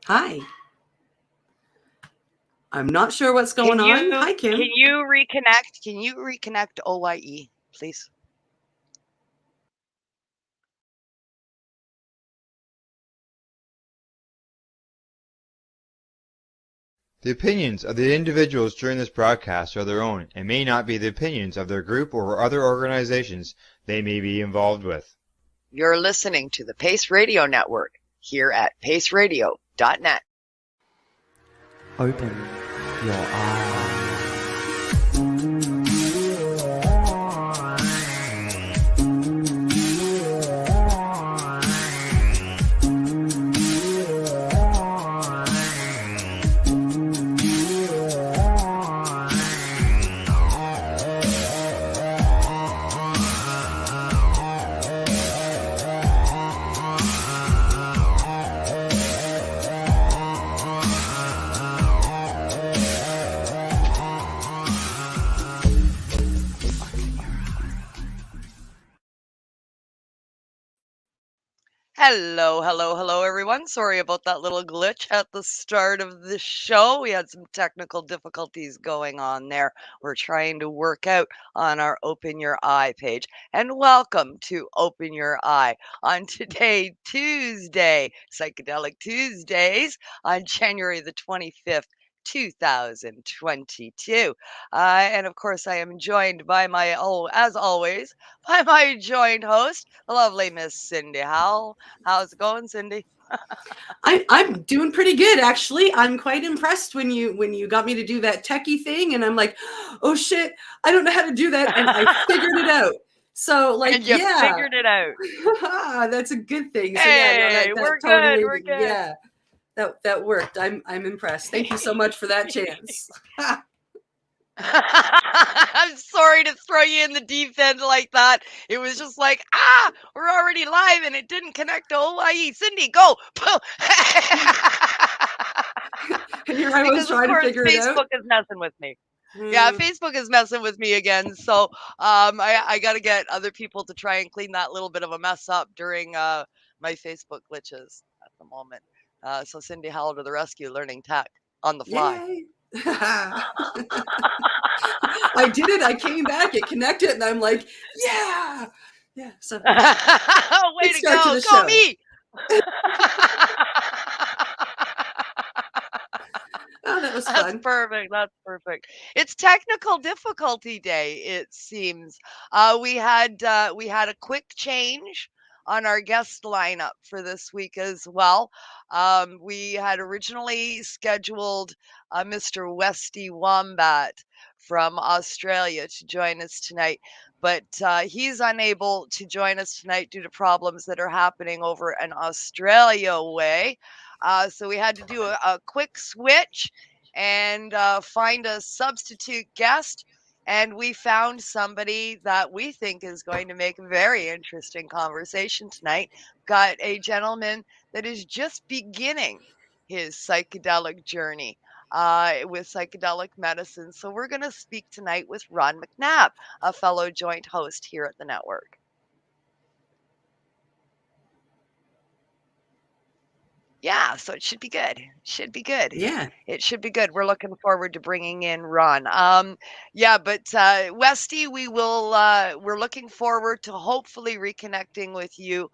Hi. I'm not sure what's going on. Hi, Kim. Can you reconnect? Can you reconnect OYE, please? The opinions of the individuals during this broadcast are their own and may not be the opinions of their group or other organizations they may be involved with. You're listening to the Pace Radio Network here at paceradio.net. Open your eyes. Hello, everyone. Sorry about that little glitch at the start of the show. We had some technical difficulties going on there. We're trying to work out on our Open Your Eye page. And welcome to Open Your Eye on today, Tuesday, Psychedelic Tuesdays, on January the 25th. 2022. And of course, I am joined by as always, by my joint host, the lovely Miss Cindy Howell. How's it going, Cindy? I'm doing pretty good, actually. I'm quite impressed when you got me to do that techie thing, and I'm like, oh shit, I don't know how to do that, and I figured it out. So, like, And you yeah, figured it out. that's a good thing. So, Hey, that we're totally, good. We're good. yeah, that worked. I'm impressed. Thank you so much for that chance. I'm sorry to throw you in the deep end like that. It was just like, we're already live and it didn't connect to Hawaii. Cindy, go. And here I was trying to figure it out. Facebook is messing with me. Yeah, Facebook is messing with me again. So I got to get other people to try and clean that little bit of a mess up during my Facebook glitches at the moment. So Cindy Howell to the rescue, learning tech on the fly. Yay. I did it. I came back. It connected, and I'm like, yeah. So way to go, go me. Oh, that was fun. That's perfect. It's technical difficulty day, it seems. We had a quick change on our guest lineup for this week as well. We had originally scheduled Mr. Westy Wombat from Australia to join us tonight, but he's unable to join us tonight due to problems that are happening over in Australia way. So we had to do a quick switch and find a substitute guest. And we found somebody that we think is going to make a very interesting conversation tonight. Got a gentleman that is just beginning his psychedelic journey with psychedelic medicine. So we're going to speak tonight with Ron McNabb, a fellow joint host here at the network. Yeah, so it should be good. Should be good. Yeah. It should be good. We're looking forward to bringing in Ron. Yeah, but Westy, we're looking forward to hopefully reconnecting with you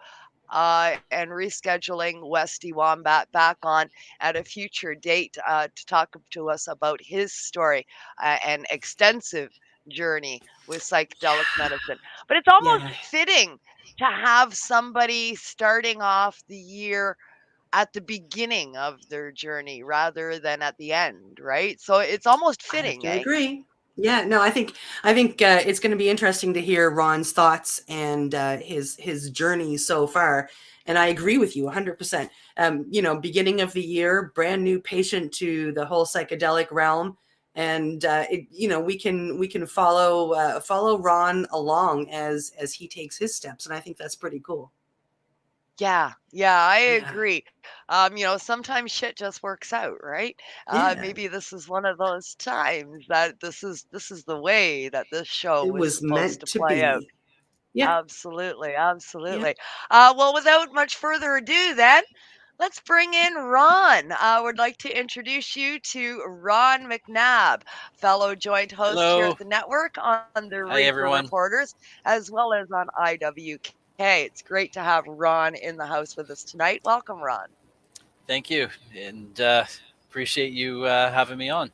and rescheduling Westy Wombat back on at a future date to talk to us about his story and extensive journey with psychedelic medicine. But it's almost fitting to have somebody starting off the year at the beginning of their journey rather than at the end, right? So it's almost fitting. I agree. Yeah, no, I think it's going to be interesting to hear Ron's thoughts and his journey so far. And I agree with you 100%. Beginning of the year, brand new patient to the whole psychedelic realm, and we can follow Ron along as he takes his steps, and I think that's pretty cool. Yeah, I agree. Sometimes shit just works out, right? Maybe this is one of those times that this is the way that this show was supposed to play out. Yeah. Absolutely. Well, without much further ado, then Let's bring in Ron. I would like to introduce you to Ron McNabb, fellow joint host here Hello. at the network on the Hi, Reefer everyone. Reporters, as well as on IWK. It's great to have Ron in the house with us tonight. Welcome, Ron. Thank you. And appreciate you having me on.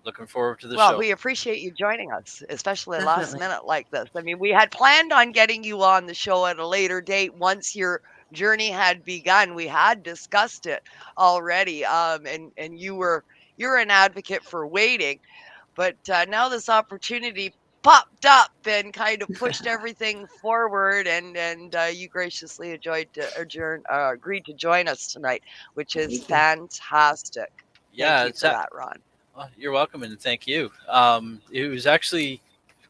Looking forward to the Well, show. we appreciate you joining us, especially last Definitely. minute like this. I mean, we had planned on getting you on the show at a later date once your journey had begun. We had discussed it already, and you're an advocate for waiting, but now this opportunity popped up and kind of pushed everything forward, and you graciously agreed to join us tonight, which is Thank you. fantastic. Thank Yeah, you for that, Ron. you're welcome, and thank you. It was actually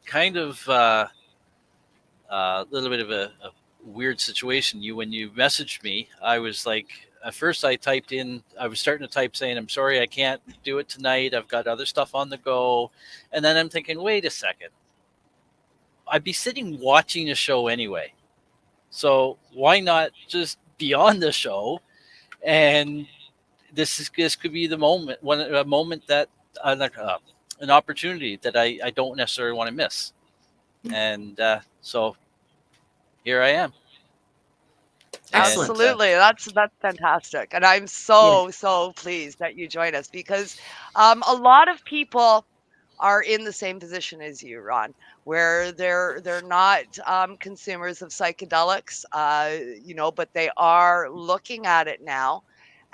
kind of a little bit of a weird situation. When you messaged me, I was like, at first I was starting to type saying, I'm sorry, I can't do it tonight. I've got other stuff on the go. And then I'm thinking, wait a second. I'd be sitting watching a show anyway. So why not just be on the show? And this could be the moment, a moment that an opportunity that I don't necessarily want to miss. And so here I am. Excellent. Absolutely. That's fantastic. And I'm Yeah. so pleased that you joined us because a lot of people are in the same position as you, Ron, where they're not consumers of psychedelics, but they are looking at it now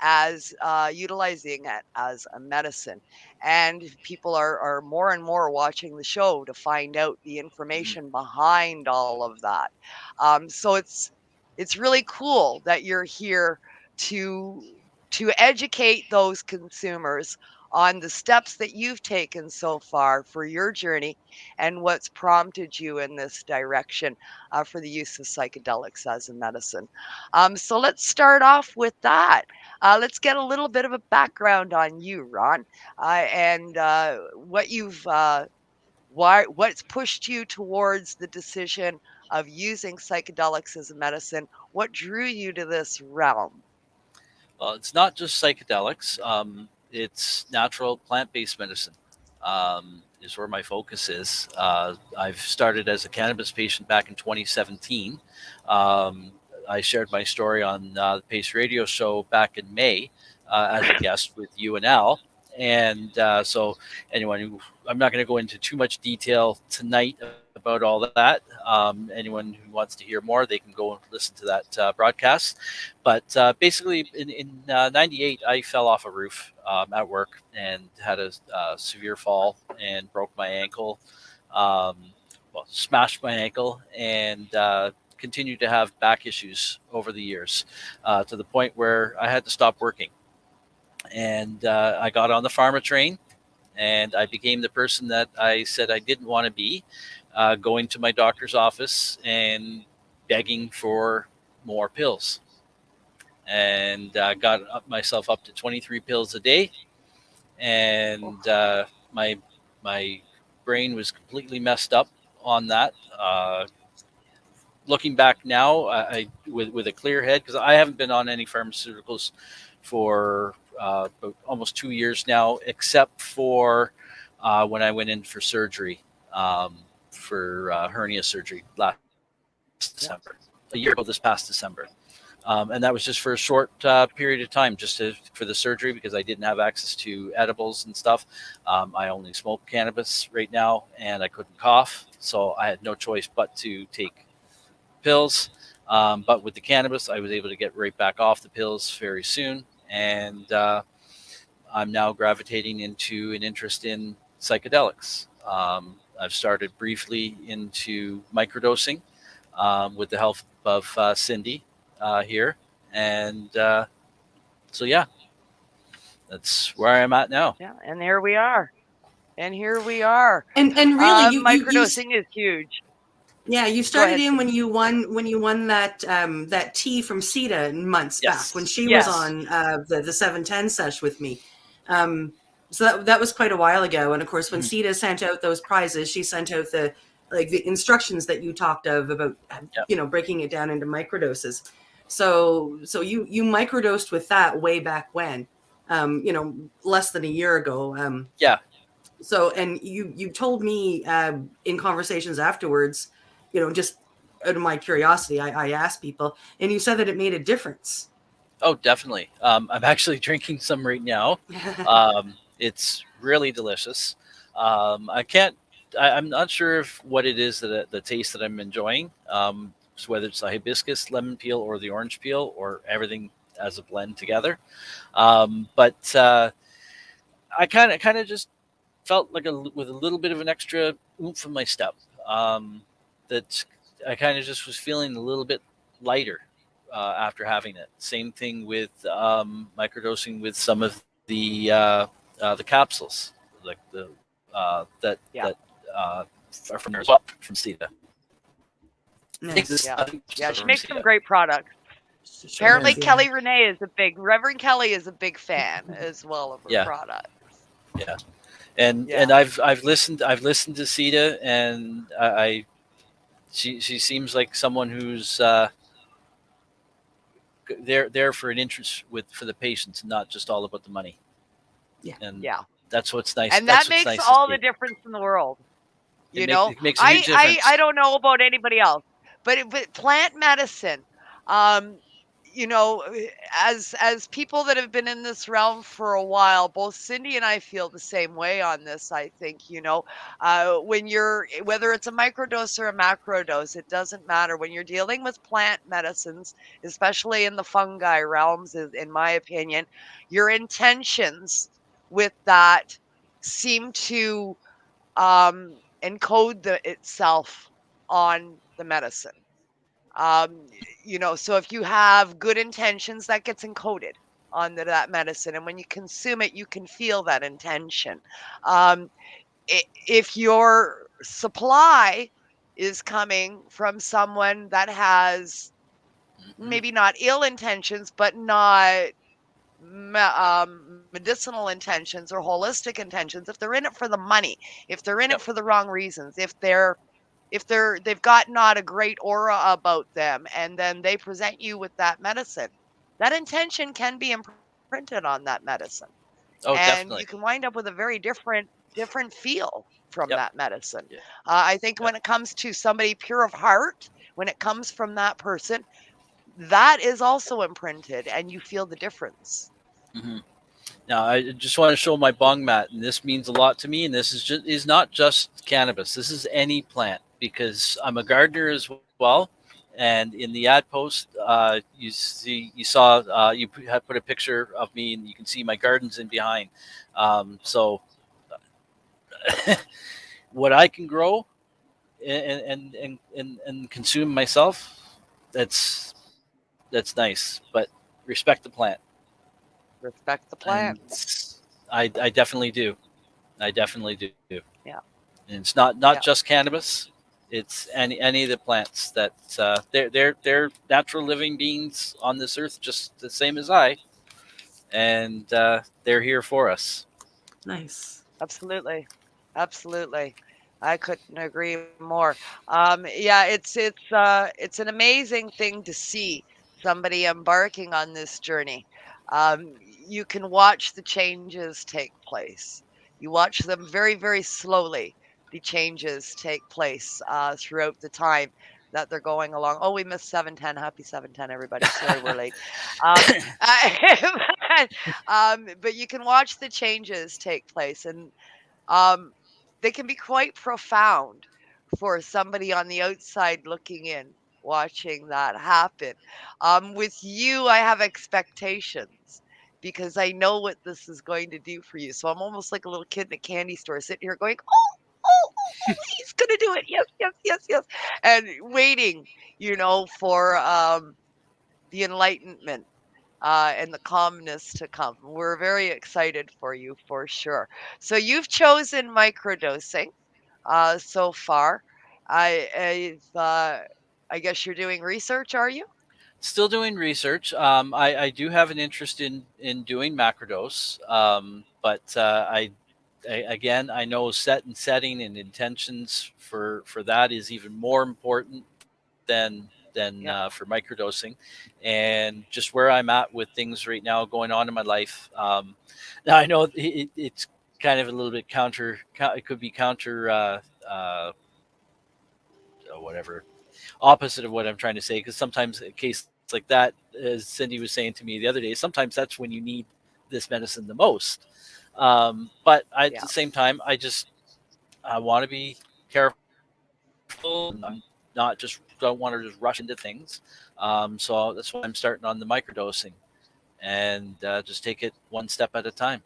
as utilizing it as a medicine. And people are more and more watching the show to find out the information behind all of that. So it's really cool that you're here to educate those consumers on the steps that you've taken so far for your journey and what's prompted you in this direction for the use of psychedelics as a medicine. So let's start off with that. Let's get a little bit of a background on you, Ron, and what's pushed you towards the decision of using psychedelics as a medicine. What drew you to this realm? Well, it's not just psychedelics. It's natural plant-based medicine is where my focus is. I've started as a cannabis patient back in 2017. Um, I shared my story on the Pace Radio show back in May as a guest with UNL. And so I'm not going to go into too much detail tonight about all that. Anyone who wants to hear more, they can go and listen to that broadcast. But basically, in '98, I fell off a roof at work and had a severe fall and broke my ankle. Smashed my ankle and continued to have back issues over the years to the point where I had to stop working. And I got on the pharma train and I became the person that I said I didn't want to be, going to my doctor's office and begging for more pills. And got myself up to 23 pills a day. And my brain was completely messed up on that. Looking back now, I with a clear head, because I haven't been on any pharmaceuticals for almost 2 years now, except for when I went in for surgery, for hernia surgery last December, a year ago this past December. And that was just for a short period of time, for the surgery, because I didn't have access to edibles and stuff. I only smoke cannabis right now, and I couldn't cough, so I had no choice but to take pills. But with the cannabis, I was able to get right back off the pills very soon, and I'm now gravitating into an interest in psychedelics. I've started briefly into microdosing with the help of Cindy here, and so yeah, that's where I'm at now. Yeah, and here we are. And really, you microdosing is huge. Yeah, you started in when you won that tea from Sita months back when she was on the 710 sesh with me. So that was quite a while ago. And of course, when Sita sent out those prizes, she sent out the instructions that you talked of about breaking it down into microdoses. So you microdosed with that way back when, less than a year ago. Yeah. So, and you told me in conversations afterwards, just out of my curiosity, I asked people, and you said that it made a difference. Oh, definitely. I'm actually drinking some right now. It's really delicious. I can't. I'm not sure if what it is that the taste that I'm enjoying. So whether it's the hibiscus lemon peel or the orange peel or everything as a blend together. But I kind of just felt like with a little bit of an extra oomph in my step. That I kind of just was feeling a little bit lighter after having it. Same thing with microdosing with some of the capsules, like the Yeah. that are from there as well, from Cedar. Nice. Yeah, she makes some great products. Sure Apparently, does, yeah. Kelly Renee is Reverend Kelly is a big fan as well of her Yeah. products. Yeah, and Yeah. and I've listened to Sita, and she seems like someone who's there for an interest for the patients, and not just all about the money. Yeah. And Yeah. that's what's nice. And That's that what's makes nice all to the see. difference in the world. You It know, makes a huge difference. I don't know about anybody else, but plant medicine, um, as people that have been in this realm for a while, both Cindy and I feel the same way on this. I think, when whether it's a microdose or a macrodose, it doesn't matter. When you're dealing with plant medicines, especially in the fungi realms, in my opinion, your intentions with that seem to encode itself on the medicine. So if you have good intentions, that gets encoded on that medicine, and when you consume it, you can feel that intention. Um, if your supply is coming from someone that has maybe not ill intentions, but not medicinal intentions or holistic intentions, if they're in it for the money, if they're in it for the wrong reasons, if they've got not a great aura about them, and then they present you with that medicine, that intention can be imprinted on that medicine, Oh, and you definitely. can wind up with a very different feel from Yep. that medicine. Yeah. I think when it comes to somebody pure of heart, when it comes from that person, that is also imprinted, and you feel the difference. Mm-hmm. Now, I just want to show my bong mat, and this means a lot to me. And this is not just cannabis. This is any plant, because I'm a gardener as well. And in the ad post, you saw you had put a picture of me, and you can see my gardens in behind. So what I can grow and consume myself, that's nice. But respect the plant, Respect the and plant. I definitely do. I definitely do. Yeah. And it's not just cannabis. It's any of the plants that they're natural living beings on this earth, just the same as I, and they're here for us. Nice. Absolutely. Absolutely. I couldn't agree more. Yeah, it's an amazing thing to see somebody embarking on this journey. You can watch the changes take place. You watch them very, very slowly. The changes take place throughout the time that they're going along. Oh, we missed 7:10. Happy 7:10, everybody. Sorry, we're late. But you can watch the changes take place, and um, they can be quite profound for somebody on the outside looking in, watching that happen. With you, I have expectations because I know what this is going to do for you. So I'm almost like a little kid in a candy store sitting here going, oh, he's going to do it. Yes, yes, yes, yes. And waiting, for the enlightenment and the calmness to come. We're very excited for you for sure. So you've chosen microdosing so far. I guess you're doing research, are you? Still doing research. I do have an interest in doing macrodose, but again, I know setting and intentions for that is even more important than than Yeah. for microdosing, and just where I'm at with things right now going on in my life. Now I know it's kind of a little bit it could be counter, whatever, opposite of what I'm trying to say, because sometimes a case like that, as Cindy was saying to me the other day, sometimes that's when you need this medicine the most. But at Yeah. the same time, I want to be careful. And I'm not just don't want to just rush into things. So that's why I'm starting on the microdosing, and just take it one step at a time.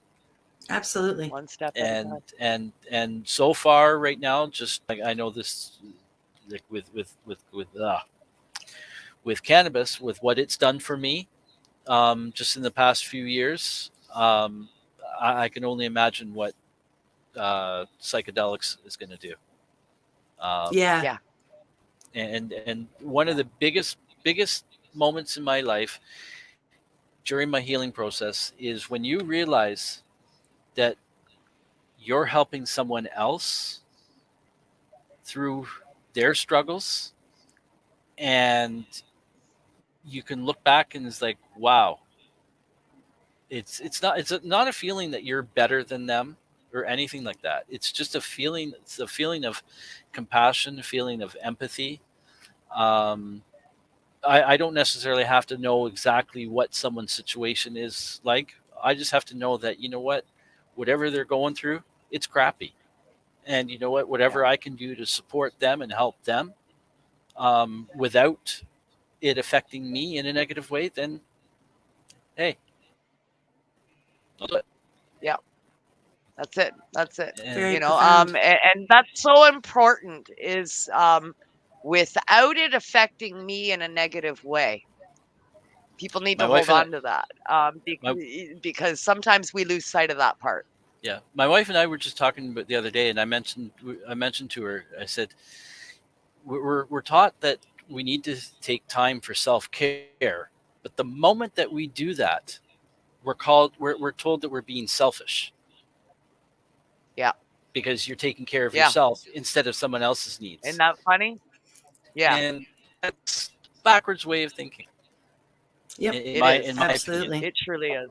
Absolutely. One step at a time. And so far right now, just like I know this, like with cannabis, with what it's done for me, just in the past few years, I can only imagine what psychedelics is going to do. Yeah. Yeah. And one of the biggest moments in my life during my healing process is when you realize that you're helping someone else through their struggles, and you can look back and it's like, wow, it's not a feeling that you're better than them or anything like that. It's just a feeling. It's a feeling of compassion, a feeling of empathy. um, I don't necessarily have to know exactly what someone's situation is like. I just have to know that, you know what, whatever they're going through, it's crappy. And you know what, Yeah. whatever I can do to support them and help them, without it affecting me in a negative way, then hey, I'll do it. Yeah. That's it. That's it. And Very You know, profound. and that's so important is without it affecting me in a negative way. People need my to wife hold and I, on to that my, because sometimes we lose sight of that part. yeah, my wife and I were just talking about the other day, and I mentioned to her, I said, we're taught that we need to take time for self care, but the moment that we do that, we're told that we're being selfish Yeah. because you're taking care of Yeah. yourself instead of someone else's Isn't needs. that funny? Yeah. And that's a backwards way of thinking, Yep. in It my is. in my opinion. Absolutely. It truly is.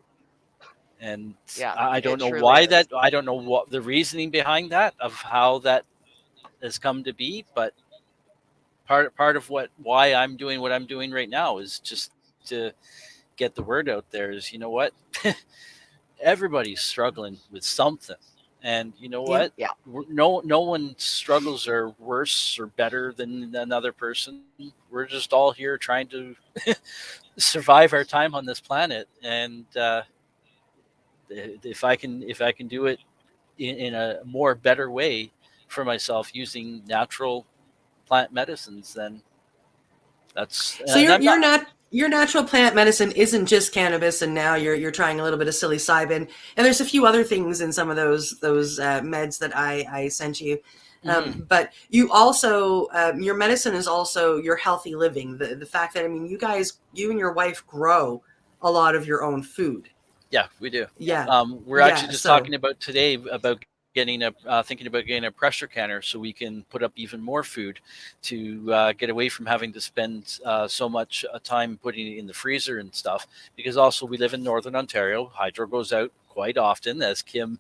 And Yeah. I It don't know truly why is. that. I don't know what the reasoning behind that, of how that has come to be, but part of why I'm doing what I'm doing right now is just to get the word out there. Is, you know what, everybody's struggling with something, and you know Yep. what, Yeah. no one's struggles are worse or better than another person. We're just all here trying to survive our time on this planet, and if I can do it in a more better way for myself using natural plant medicines, then that's So and I'm not. your natural plant medicine isn't just cannabis, and now you're trying a little bit of psilocybin, and there's a few other things in some of those meds that I sent you. Mhm. But you also your medicine is also your healthy living. The fact that, I mean, you and your wife grow a lot of your own food. Yeah, we do. Yeah, We're actually yeah. just So talking about today about thinking about getting a pressure canner so we can put up even more food to get away from having to spend so much time putting it in the freezer and stuff. Because also we live in Northern Ontario, hydro goes out quite often, as Kim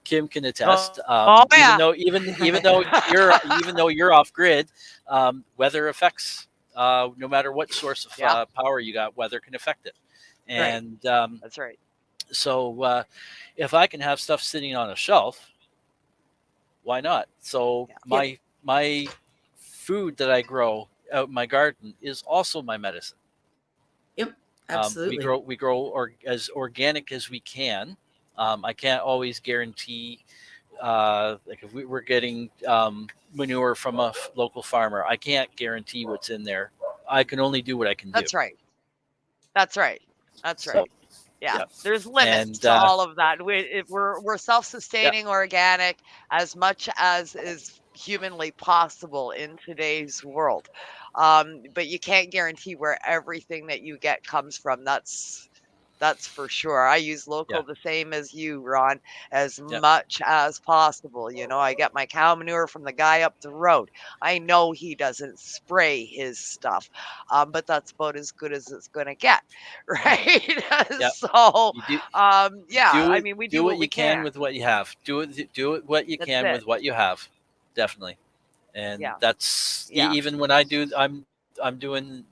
can Oh, attest. oh Even yeah. though you're off grid, weather affects. No matter what source of Yeah. power you got, weather can affect it. right. And That's right. so if I can have stuff sitting on a shelf, why not? So Yeah. Yep. my food that I grow out in my garden is also my medicine. Yep. We Absolutely. grow as organic as we can. I can't always guarantee, like if we're getting manure from a local farmer, I can't guarantee what's in there. I can only do what I can do. That's right. That's right. That's So right. Yeah. yeah, There's limits and to all of that. We're yeah, self-sustaining, organic as much as is humanly possible in today's world. But you can't guarantee where everything that you get comes from. That's for sure. I use Yeah. local the same as you, Ron, as Yeah. much as possible. You know, I get my cow manure from the guy up the road. I know he doesn't spray his stuff, but that's about as good as it's going to get, Hmm. right? Yeah. So, You do yeah, do I it mean, we do do what what we you can can. with what you have. Do it what you That's can it. with what you have. Definitely. And Yeah, that's yeah, even when I'm doing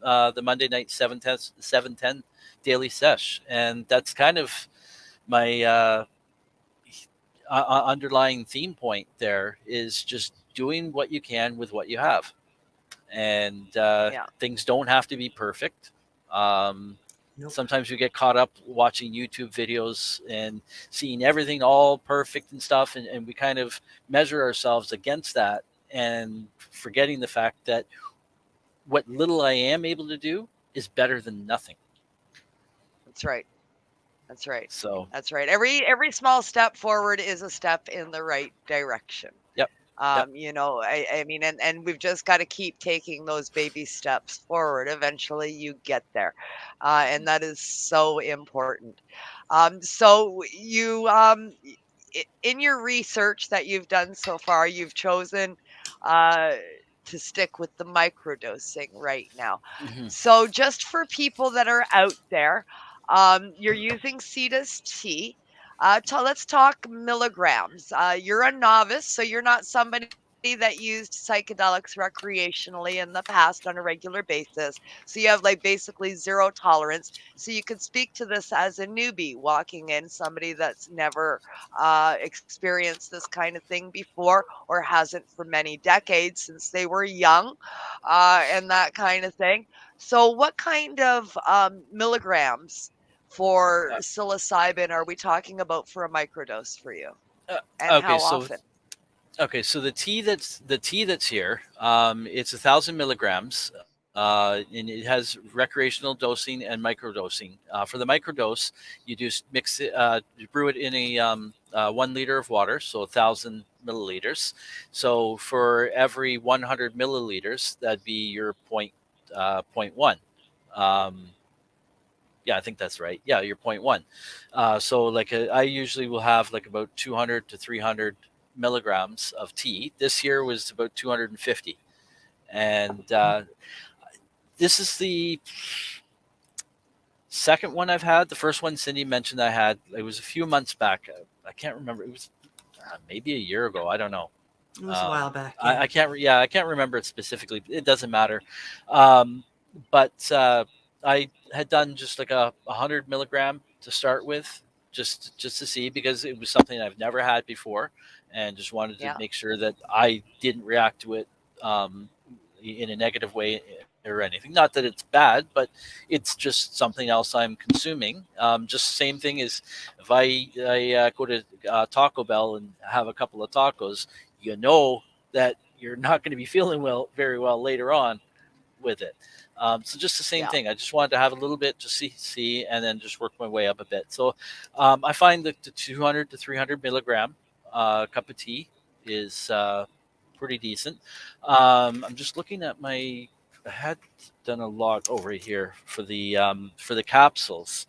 the Monday night 710 daily sesh, and that's kind of my underlying theme point there is just doing what you can with what you have, and yeah. things don't have to be perfect. Um, Nope. Sometimes we get caught up watching YouTube videos and seeing everything all perfect and stuff, and we kind of measure ourselves against that, and forgetting the fact that what little I am able to do is better than nothing. That's right. That's right. So, That's right. Every small step forward is a step in the right direction. yep, yep, You know, I mean, and we've just got to keep taking those baby steps forward. Eventually, you get there, and that is so important. So you, in your research that you've done so far, you've chosen uh, to stick with the microdosing right now. hmm So just for people that are out there, you're using Cetus tea. Let's talk milligrams. You're a novice, so you're not somebody that used psychedelics recreationally in the past on a regular basis. So you have like basically zero tolerance. So you could speak to this as a newbie walking in, somebody that's never experienced this kind of thing before or hasn't for many decades since they were young, and that kind of thing. So, what kind of milligrams for uh, psilocybin are we talking about for a microdose for you, uh, and okay. how So often? okay, so the tea that's here. It's 1,000 milligrams, and it has recreational dosing and microdosing. For the microdose, you just mix it, you brew it in a 1 liter of water, so 1,000 milliliters. So for every 100 milliliters, that'd be your point one. Um, yeah, I think that's right. Yeah, you're point one. So like I usually will have like about 200 to 300 milligrams of tea. This year was about 250, and this is the second one I've had. The first one Cindy mentioned I had. It was a few months back. I can't remember. It was maybe a year ago. I don't know. It was a while back. I Yeah. can't. Yeah, I can't remember it specifically. It doesn't matter. Um, but I had done just like a 100 milligram to start with, just to see because it was something I've never had before, and just wanted to Yeah, make sure that I didn't react to it in a negative way or anything. Not that it's bad, but it's just something else I'm consuming. Just same thing as if I go to Taco Bell and have a couple of tacos, you know that you're not going to be feeling very well later on with it. So just the same yeah, thing. I just wanted to have a little bit to see, and then just work my way up a bit. So I find that the 200 to 300 milligram cup of tea is pretty decent. I'm just looking at my. I had done a log over here for the capsules.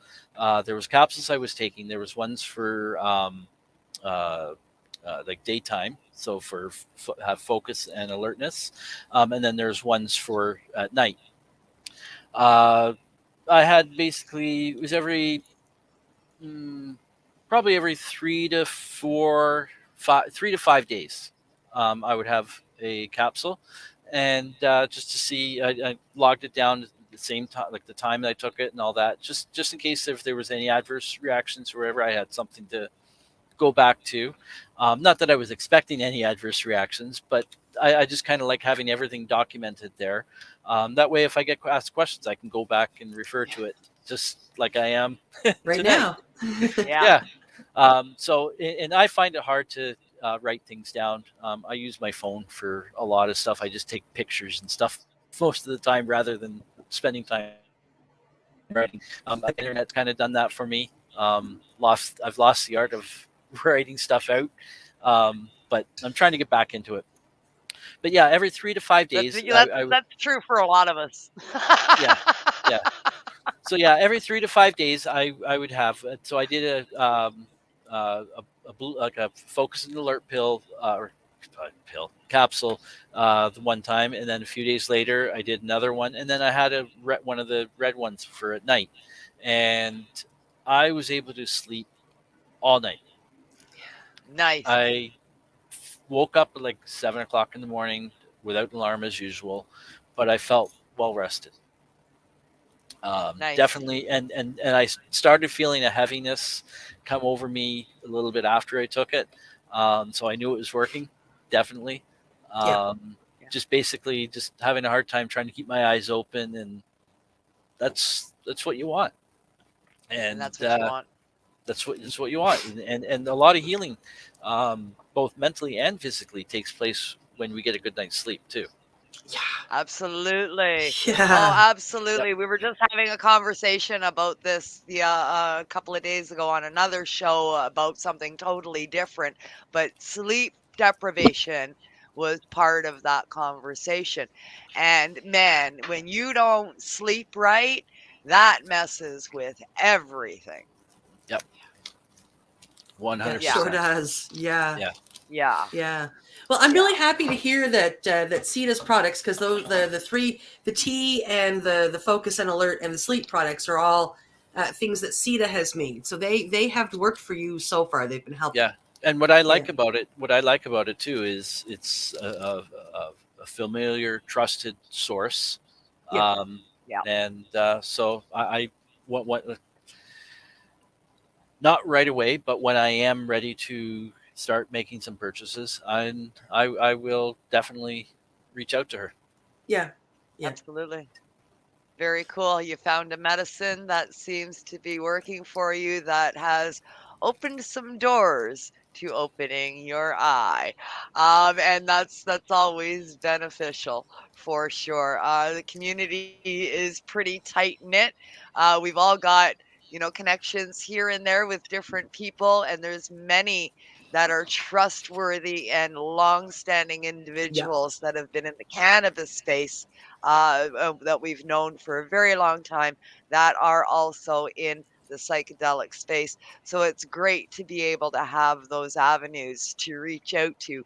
There was capsules I was taking. There was ones for uh, like daytime, so for have focus and alertness, and then there's ones for at night. Uh, I had basically it was mm, probably every 3 to 5 days. I would have a capsule, and just to see, I logged it down at the same time, like the time that I took it and all that, just in case if there was any adverse reactions or whatever, I had something to go back to. Not that I was expecting any adverse reactions, but I just kind of like having everything documented there. That way, if I get asked questions, I can go back and refer to it just like I am Right tonight. now. yeah. Yeah. And I find it hard to write things down. I use my phone for a lot of stuff. I just take pictures and stuff most of the time rather than spending time writing. The internet's kind of done that for me. I've lost the art of writing stuff out, but I'm trying to get back into it. But yeah, every 3 to 5 That's days, that's that's true for a lot of us. yeah, yeah. So yeah, every 3 to 5 days, I would have. So I did like a focus and alert pill or pill capsule the one time, and then a few days later I did another one, and then I had one of the red ones for at night, and I was able to sleep all night. Nice. I woke up at like 7 o'clock in the morning without alarm as usual, but I felt well rested. Nice. Definitely, and I started feeling a heaviness come over me a little bit after I took it, so I knew it was working. Definitely, Yeah. just basically just having a hard time trying to keep my eyes open, and that's what you want, And that's what you want. that's what you want, and a lot of healing, both mentally and physically, takes place when we get a good night's sleep too. Yeah. Absolutely. Oh, Yeah. absolutely. We were just having a conversation about this a couple of days ago on another show about something totally different, but sleep deprivation was part of that conversation. And man, when you don't sleep right, that messes with everything. Yep. 100%. Sure does. Yeah. Yeah. Yeah. Yeah. Well, I'm really happy to hear that that CETA's products, because those the three, the tea and the focus and alert and the sleep products are all things that CETA has made. So they have worked for you so far. They've been helping. Yeah, and what I like about it too is it's a familiar, trusted source. Yeah. Yeah. And so I what not right away, but when I am ready to start making some purchases, I will definitely reach out to her. Yeah. Yeah. Absolutely. Very cool. You found a medicine that seems to be working for you, that has opened some doors to opening your eye. And that's always beneficial for sure. The community is pretty tight knit. We've all got, connections here and there with different people, and there's many that are trustworthy and long-standing individuals that have been in the cannabis space that we've known for a very long time, that are also in the psychedelic space. So it's great to be able to have those avenues to reach out to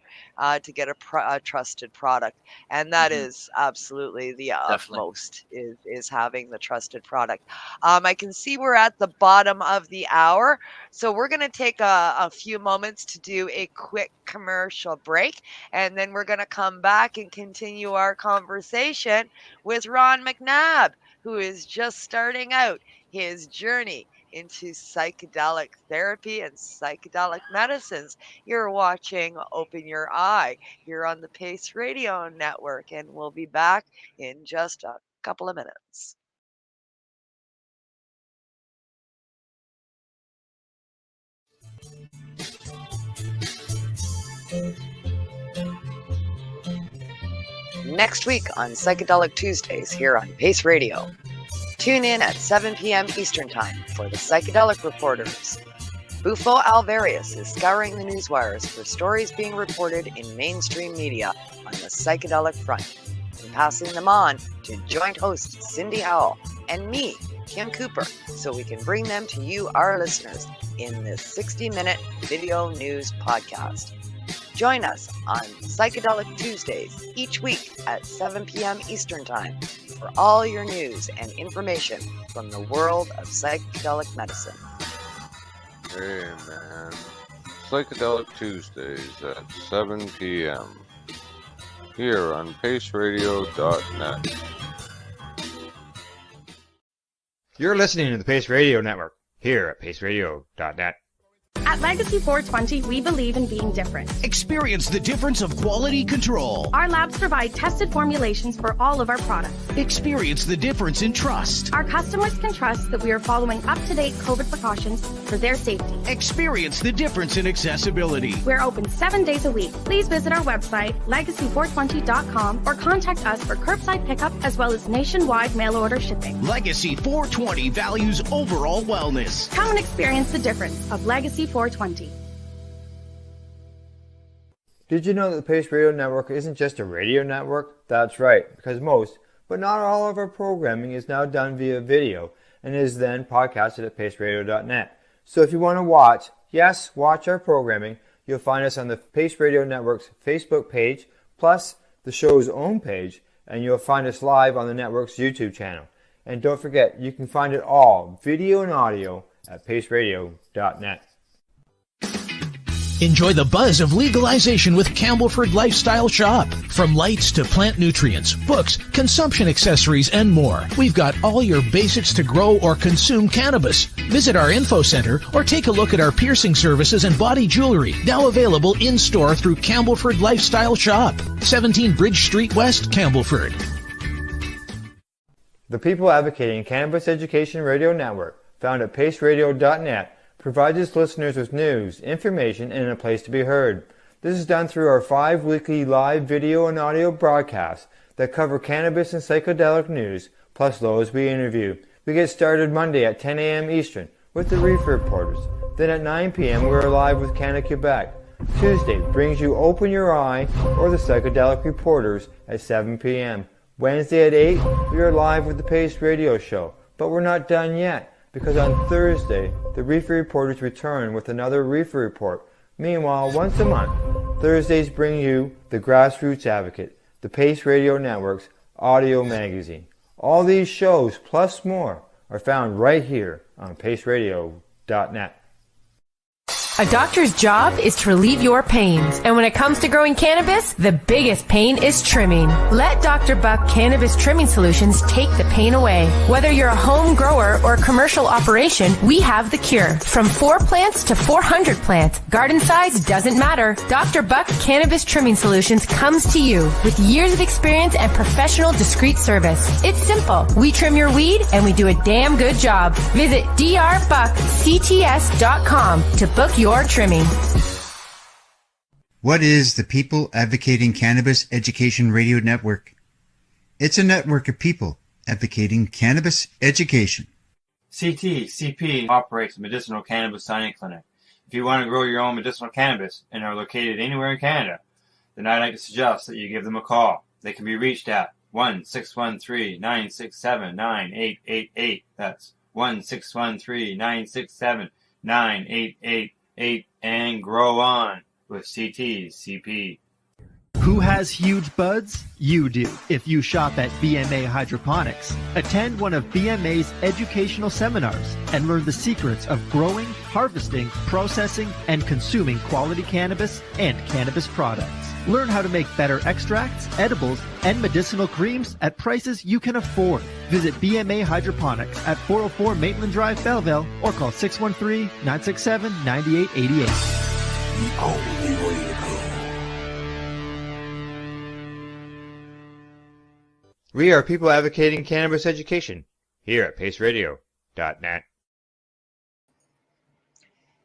get a trusted product. And that is absolutely the Definitely. utmost, is having the trusted product. I can see we're at the bottom of the hour, so we're going to take a few moments to do a quick commercial break, and then we're going to come back and continue our conversation with Ron McNabb, who is just starting out his journey into psychedelic therapy and psychedelic medicines. You're watching Open Your Eye here on the Pace Radio Network, and we'll be back in just a couple of minutes. Next week on Psychedelic Tuesdays here on Pace Radio. Tune in at 7 p.m. Eastern Time for the Psychedelic Reporters. Bufo Alvarius is scouring the newswires for stories being reported in mainstream media on the psychedelic front, and passing them on to joint hosts Cindy Howell and me, Kim Cooper, so we can bring them to you, our listeners, in this 60-minute video news podcast. Join us on Psychedelic Tuesdays each week at 7 p.m. Eastern Time for all your news and information from the world of psychedelic medicine. Hey man, Psychedelic Tuesdays at 7 p.m. here on paceradio.net. You're listening to the Pace Radio Network here at paceradio.net. At Legacy 420, we believe in being different. Experience the difference of quality control. Our labs provide tested formulations for all of our products. Experience the difference in trust. Our customers can trust that we are following up-to-date COVID precautions for their safety. Experience the difference in accessibility. We're open 7 days a week. Please visit our website, legacy420.com, or contact us for curbside pickup as well as nationwide mail order shipping. Legacy 420 values overall wellness. Come and experience the difference of Legacy 420. Did you know that the Pace Radio Network isn't just a radio network? That's right, because most, but not all of our programming is now done via video, and is then podcasted at paceradio.net. So if you want to watch our programming, you'll find us on the Pace Radio Network's Facebook page, plus the show's own page, and you'll find us live on the network's YouTube channel. And don't forget, you can find it all, video and audio, at paceradio.net. Enjoy the buzz of legalization with Campbellford Lifestyle Shop. From lights to plant nutrients, books, consumption accessories, and more, we've got all your basics to grow or consume cannabis. Visit our info center or take a look at our piercing services and body jewelry, now available in-store through Campbellford Lifestyle Shop, 17 Bridge Street West, Campbellford. The People Advocating Cannabis Education Radio Network, found at paceradio.net, provides its listeners with news, information, and a place to be heard. This is done through our 5 weekly live video and audio broadcasts that cover cannabis and psychedelic news, plus those we interview. We get started Monday at 10 a.m. Eastern with the Reefer Reporters. Then at 9 p.m. we're live with Canada Quebec. Tuesday brings you Open Your Eye or the Psychedelic Reporters at 7 p.m. Wednesday at 8, we are live with the Pace Radio Show, but we're not done yet, because on Thursday, the Reefer Reporters return with another Reefer Report. Meanwhile, once a month, Thursdays bring you the Grassroots Advocate, the Pace Radio Network's audio magazine. All these shows, plus more, are found right here on paceradio.net. A doctor's job is to relieve your pains. And when it comes to growing cannabis, the biggest pain is trimming. Let Dr. Buck Cannabis Trimming Solutions take the pain away. Whether you're a home grower or a commercial operation, we have the cure. From 4 plants to 400 plants, garden size doesn't matter. Dr. Buck Cannabis Trimming Solutions comes to you with years of experience and professional discreet service. It's simple. We trim your weed and we do a damn good job. Visit drbuckcts.com to book your trimming. What is the People Advocating Cannabis Education Radio Network? It's a network of people advocating cannabis education. CTCP operates a medicinal cannabis signing clinic. If you want to grow your own medicinal cannabis and are located anywhere in Canada, then I'd like to suggest that you give them a call. They can be reached at 1-613-967-9888. That's 1-613-967-9888. And grow on with CTCP. Who has huge buds? You do. If you shop at BMA Hydroponics, attend one of BMA's educational seminars and learn the secrets of growing, harvesting, processing, and consuming quality cannabis and cannabis products. Learn how to make better extracts, edibles, and medicinal creams at prices you can afford. Visit BMA Hydroponics at 404 Maitland Drive, Belleville, or call 613-967-9888. The only way to go. We are people advocating cannabis education here at paceradio.net.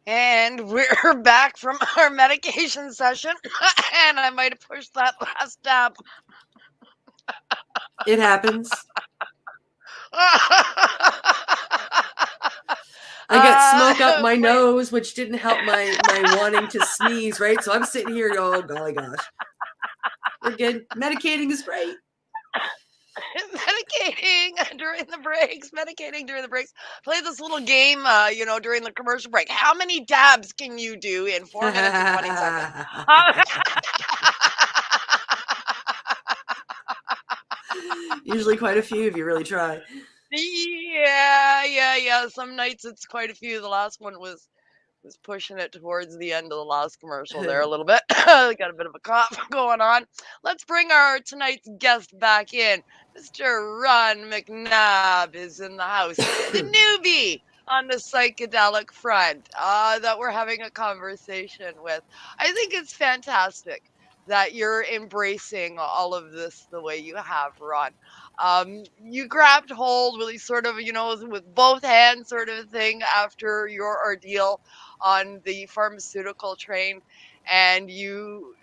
And we're back from our medication session. And I might have pushed that last tab. It happens. I got smoke up my nose, which didn't help my wanting to sneeze, right? So I'm sitting here going, oh, golly gosh. We're good. Medicating is great. Medicating during the breaks. Play this little game, during the commercial break. How many dabs can you do in 4 minutes and 20 seconds? Usually quite a few if you really try. Yeah. Some nights it's quite a few. The last one was pushing it towards the end of the last commercial there a little bit. Got a bit of a cough going on. Let's bring our tonight's guest back in. Mr. Ron McNabb is in the house. The newbie on the psychedelic front that we're having a conversation with. I think it's fantastic that you're embracing all of this the way you have, Ron. You grabbed hold really sort of, with both hands sort of thing after your ordeal on the pharmaceutical train, and you've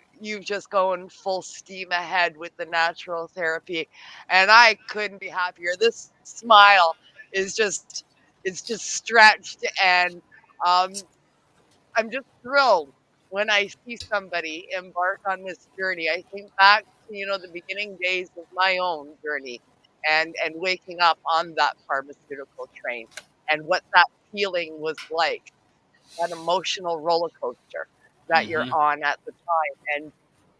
just going full steam ahead with the natural therapy. And I couldn't be happier. This smile is just stretched, and I'm just thrilled when I see somebody embark on this journey. I think back to, the beginning days of my own journey and waking up on that pharmaceutical train and what that feeling was like, that emotional roller coaster that you're Mm-hmm. on at the time. And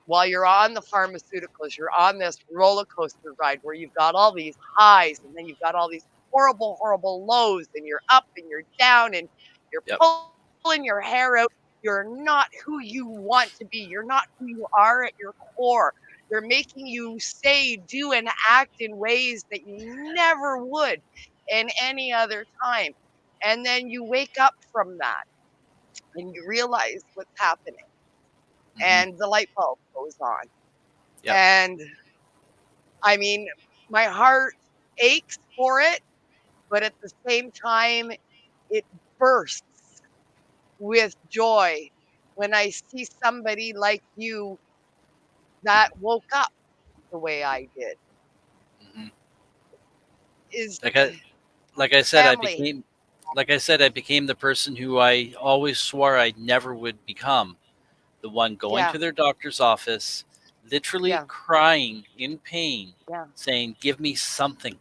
while you're on the pharmaceuticals, you're on this roller coaster ride where you've got all these highs and then you've got all these horrible, horrible lows, and you're up and you're down and you're Yep. pulling your hair out. You're not who you want to be. You're not who you are at your core. They're making you say, do, and act in ways that you never would in any other time. And then you wake up from that and you realize what's happening, Mm-hmm. and the light bulb goes on. Yep. And I mean, my heart aches for it, but at the same time, it bursts with joy when I see somebody like you that woke up the way I did. Mm-hmm. Is Like I said, family. I became the person who I always swore I never would become. The one going Yeah, to their doctor's office, literally yeah, crying in pain, yeah, saying, "Give me something."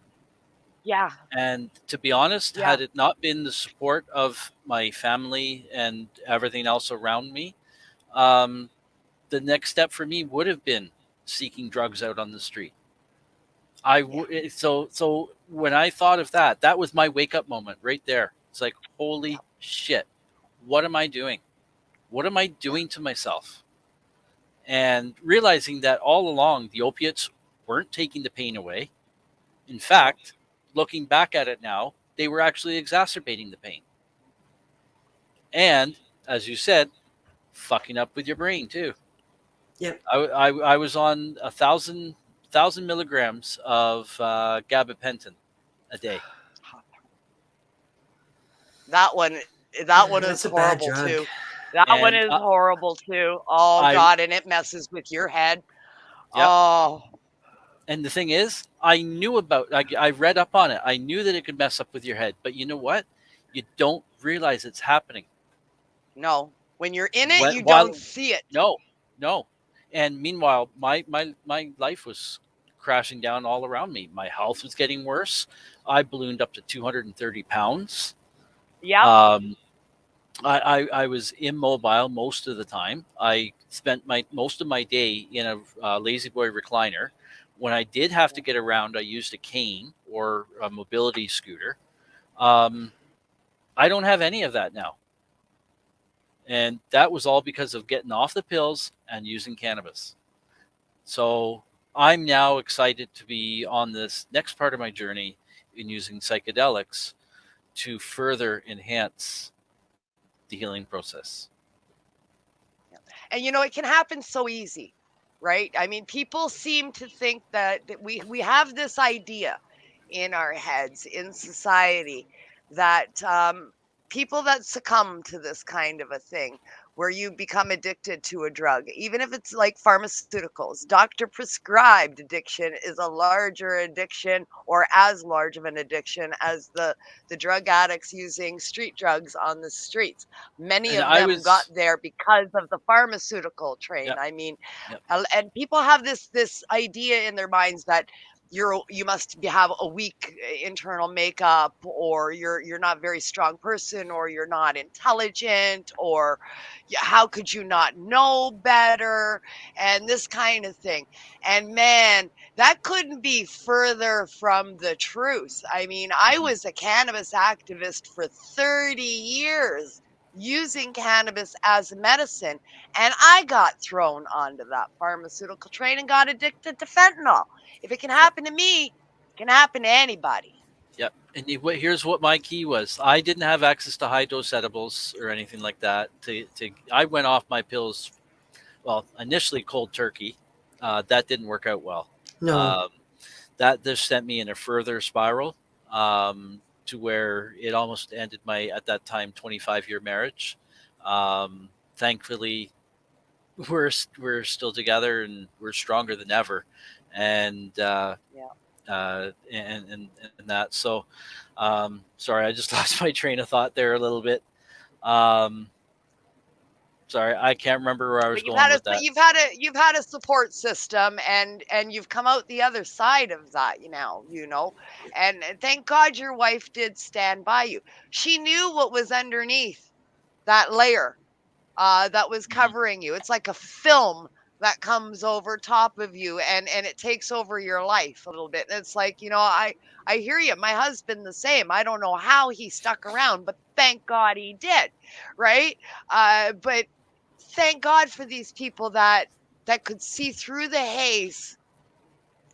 yeah, And to be honest, yeah, had it not been the support of my family and everything else around me, um, the next step for me would have been seeking drugs out on the street. yeah, So when I thought of that, that was my wake up moment right there. It's like, yeah, holy shit, what am I doing? What am I yeah, doing to myself? And realizing that all along the opiates weren't taking the pain away. In no, fact, looking back at it now, they were actually exacerbating the pain. And as you said, fucking up with your brain too. Yep. I was on 1,000 milligrams of gabapentin a day. that one, that Yeah, one is that's a bad horrible drug. too. That one And is horrible too. Oh I God, and it messes with your head. yep. Oh, And the thing is, I knew about. I read up on it. I knew that it could mess up with your head. But you know what? You don't realize it's happening. no. When you're in it, When, you don't while see it. no, no. And meanwhile, my life was crashing down all around me. My health was getting worse. I ballooned up to 230 pounds. Yep. Um, I was immobile most of the time. I spent most of my day in a lazy boy recliner. When I did have to get around, I used a cane or a mobility scooter. Um, I don't have any of that now, and that was all because of getting off the pills and using cannabis. So I'm now excited to be on this next part of my journey in using psychedelics to further enhance the healing process. And you know, it can happen so easy, right? I mean, people seem to think that we have this idea in our heads in society that people that succumb to this kind of a thing where you become addicted to a drug, even if it's like pharmaceuticals, doctor prescribed addiction is a larger addiction or as large of an addiction as the drug addicts using street drugs on the streets. Many And of I them got was, there because of the pharmaceutical train. yep, I mean, yep, and people have this idea in their minds that you must have a weak internal makeup, or you're not a very strong person, or you're not intelligent, or how could you not know better, and this kind of thing. And man, that couldn't be further from the truth. I mean, I mhm, was a cannabis activist for 30 years using cannabis as a medicine, and I got thrown onto that pharmaceutical train and got addicted to fentanyl. If it can yep, happen to me, it can happen to anybody. yep. And here's what my key was: I didn't have access to high dose edibles or anything like that. I went off my pills. Well, initially cold turkey, that didn't work out well. No. Um, that just sent me in a further spiral, to where it almost ended my, at that time, 25-year marriage. Thankfully, we're still together and we're stronger than ever, and Yeah. and that. So, sorry, I just lost my train of thought there a little bit. Um, Sorry, I can't remember where I was But going with that. you've had a support system, and you've come out the other side of that, and thank God your wife did stand by you. She knew what was underneath that layer that was covering you. It's like a film that comes over top of you, and it takes over your life a little bit. And it's like, I hear you. My husband the same. I don't know how he stuck around, but thank God he did, right? But thank God for these people that could see through the haze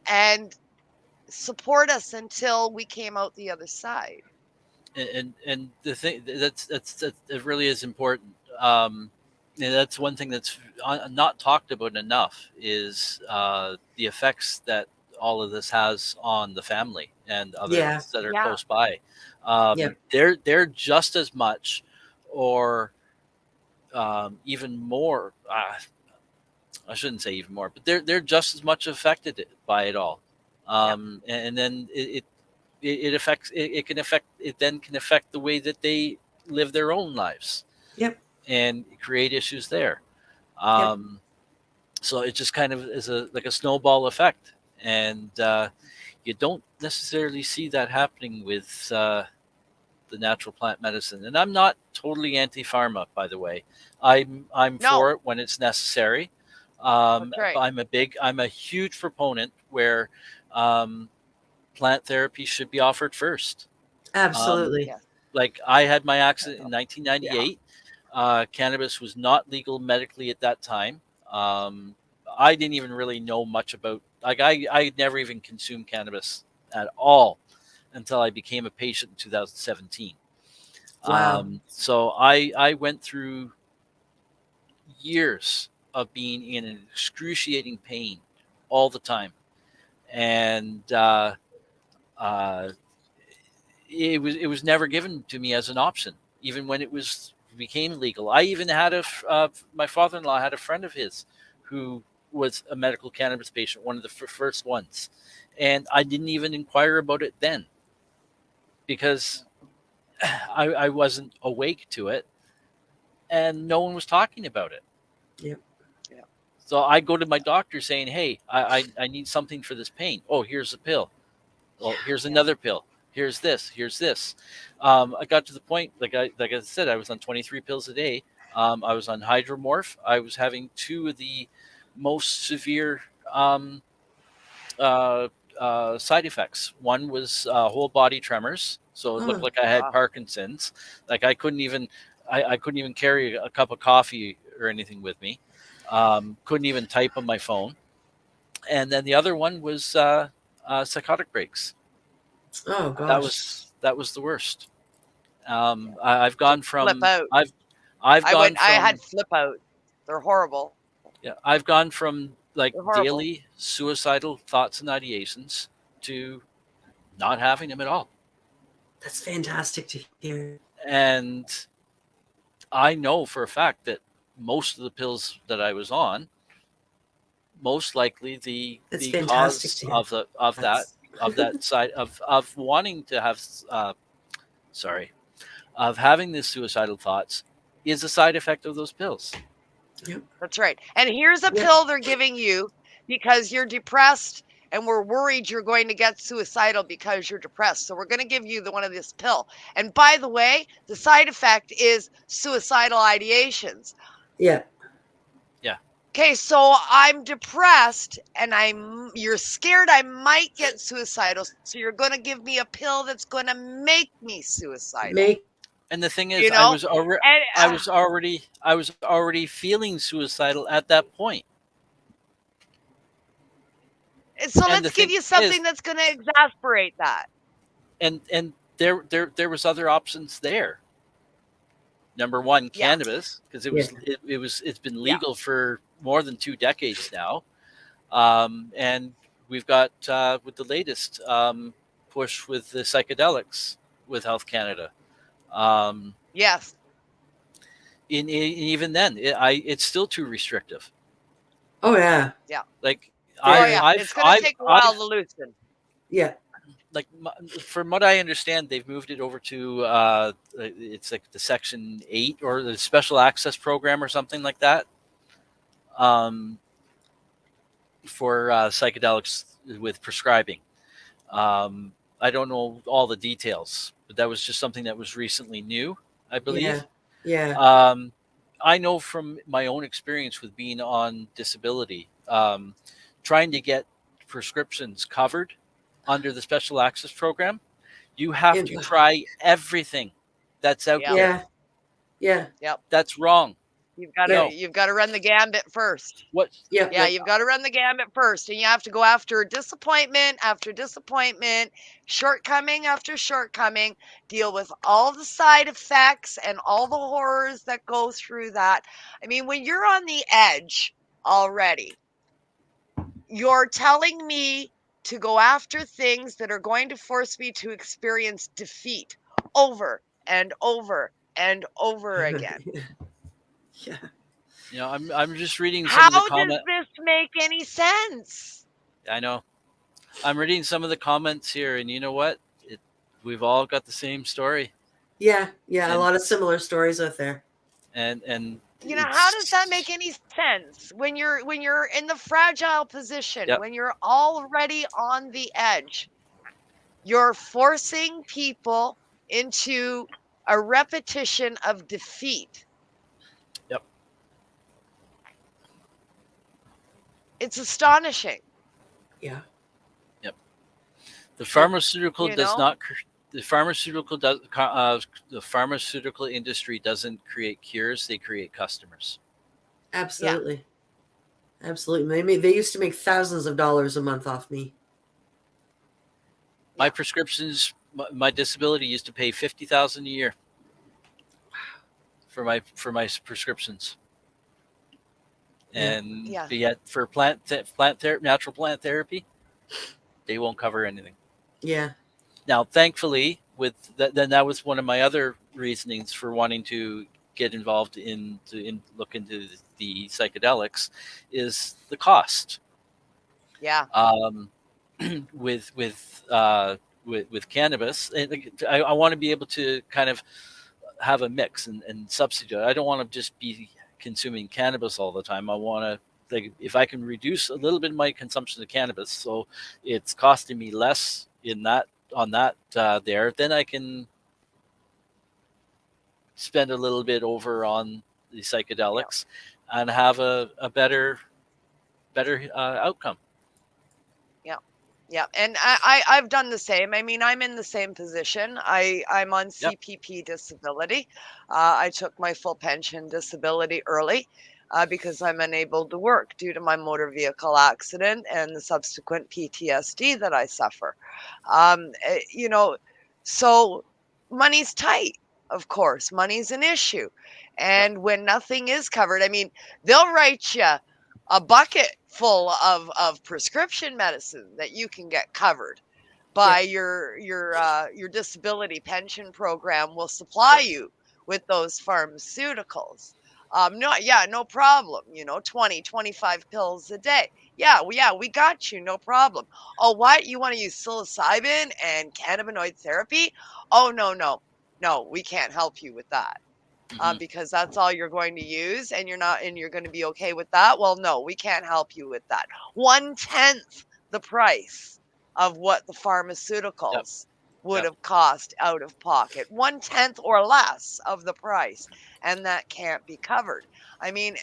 and support us until we came out the other side. And the thing that it really is important. And that's one thing that's not talked about enough is the effects that all of this has on the family and others that are close by. They're just as much, or even more. I shouldn't say even more, but they're just as much affected by it all. And then it affects. It can affect. It then can affect the way that they live their own lives. Yep. And create issues there. So it just kind of is like a snowball effect, and you don't necessarily see that happening with the natural plant medicine. And I'm not totally anti-pharma, by the way. I'm for it when it's necessary. Right. I'm a huge proponent where plant therapy should be offered first. Absolutely. Like I had my accident in 1998. Cannabis was not legal medically at that time. I didn't even really know much about, I never even consumed cannabis at all until I became a patient in 2017. Wow. So I went through years of being in an excruciating pain all the time. And it was never given to me as an option, even when it became legal. I even had my father-in-law had a friend of his who was a medical cannabis patient, one of the first ones, and I didn't even inquire about it then because I wasn't awake to it, and no one was talking about it. Yep. So I go to my doctor saying, "Hey, I need something for this pain. Oh, here's a pill. Well, here's another pill. Here's this. Here's this." I got to the point, like I said, I was on 23 pills a day. I was on hydromorph. I was having two of the most severe side effects. One was whole body tremors, so it looked like I had Parkinson's. Like I couldn't even carry a cup of coffee or anything with me. Couldn't even type on my phone. And then the other one was psychotic breaks. Oh gosh, that was the worst. I've gone from flip out. I had flip out. They're horrible. Yeah, I've gone from like daily suicidal thoughts and ideations to not having them at all. That's fantastic to hear. And I know for a fact that most of the pills that I was on, most likely the cause of that side of wanting to have of having these suicidal thoughts is a side effect of those pills. Yep. That's right. And here's a pill they're giving you because you're depressed and we're worried you're going to get suicidal because you're depressed. So we're going to give you one of this pill. And by the way, the side effect is suicidal ideations. Yeah. Yeah. Okay, so I'm depressed and you're scared I might get suicidal. So you're going to give me a pill that's going to make me suicidal. And the thing is, I was already feeling suicidal at that point. So let's give you something that's going to exasperate that. And there was other options there. Number one, cannabis, because it's been legal for more than 2 decades now, and we've got with the latest push with the psychedelics with Health Canada. Yes. Even then, it's still too restrictive. Oh yeah. Yeah. Like it's going to take a while to loosen. Yeah. like from what I understand, they've moved it over to it's like the Section 8 or the Special Access Program or something like that, um, for psychedelics with prescribing. I don't know all the details, but that was just something that was recently new, I Yeah. believe. Yeah. I know from my own experience with being on disability, trying to get prescriptions covered under the Special Access Program, you have to It- try everything that's out Yep. there. yeah. Yep. That's wrong. You've got to Yeah. you've got to run the gambit first. What? Yeah. Yeah, you've got to run the gambit first, and you have to go after disappointment after disappointment, shortcoming after shortcoming, deal with all the side effects and all the horrors that go through that. I mean, when you're on the edge already, you're telling me to go after things that are going to force me to experience defeat over and over and over again. Yeah. You know, I'm just reading some How of the does comment. this make any sense? I know. I'm reading some of the comments here, and you know what? We've all got the same story, Yeah. Yeah. A and lot of similar stories out there. and You know, how does that make any sense when you're in the fragile position, Yep. when you're already on the edge? You're forcing people into a repetition of defeat. Yep. It's astonishing. Yeah. Yep. The pharmaceutical You does know? not. The pharmaceutical industry doesn't create cures; they create customers. Absolutely. Absolutely. They used to make thousands of dollars a month off me. My prescriptions, my disability used to pay $50,000 a year for my prescriptions, and Yeah. yet for natural plant therapy, they won't cover anything. Yeah. Now, thankfully, with that, then that was one of my other reasonings for wanting to get involved in look into the psychedelics, is the cost. Yeah. With cannabis, and I want to be able to kind of have a mix and substitute. I don't want to just be consuming cannabis all the time. I want to, like, if I can reduce a little bit of my consumption of cannabis, so it's costing me less there, then I can spend a little bit over on the psychedelics and have a better outcome. Yeah, and I've done the same. I mean, I'm in the same position. I'm on CPP disability. I took my full pension disability early because I'm unable to work due to my motor vehicle accident and the subsequent PTSD that I suffer. You know, so money's tight. Of course, money's an issue, and when nothing is covered, I mean, they'll write you a bucket full of prescription medicine that you can get covered by your disability pension program will supply you with those pharmaceuticals. No problem. 20, 25 pills a day. We got you, no problem. Oh, what? You want to use psilocybin and cannabinoid therapy? Oh, no, we can't help you with that. Because that's all you're going to use, and you're going to be okay with that. Well, no, we can't help you with that. 1/10 the price of what the pharmaceuticals would have cost out of pocket, 1/10 or less of the price, and that can't be covered. I mean,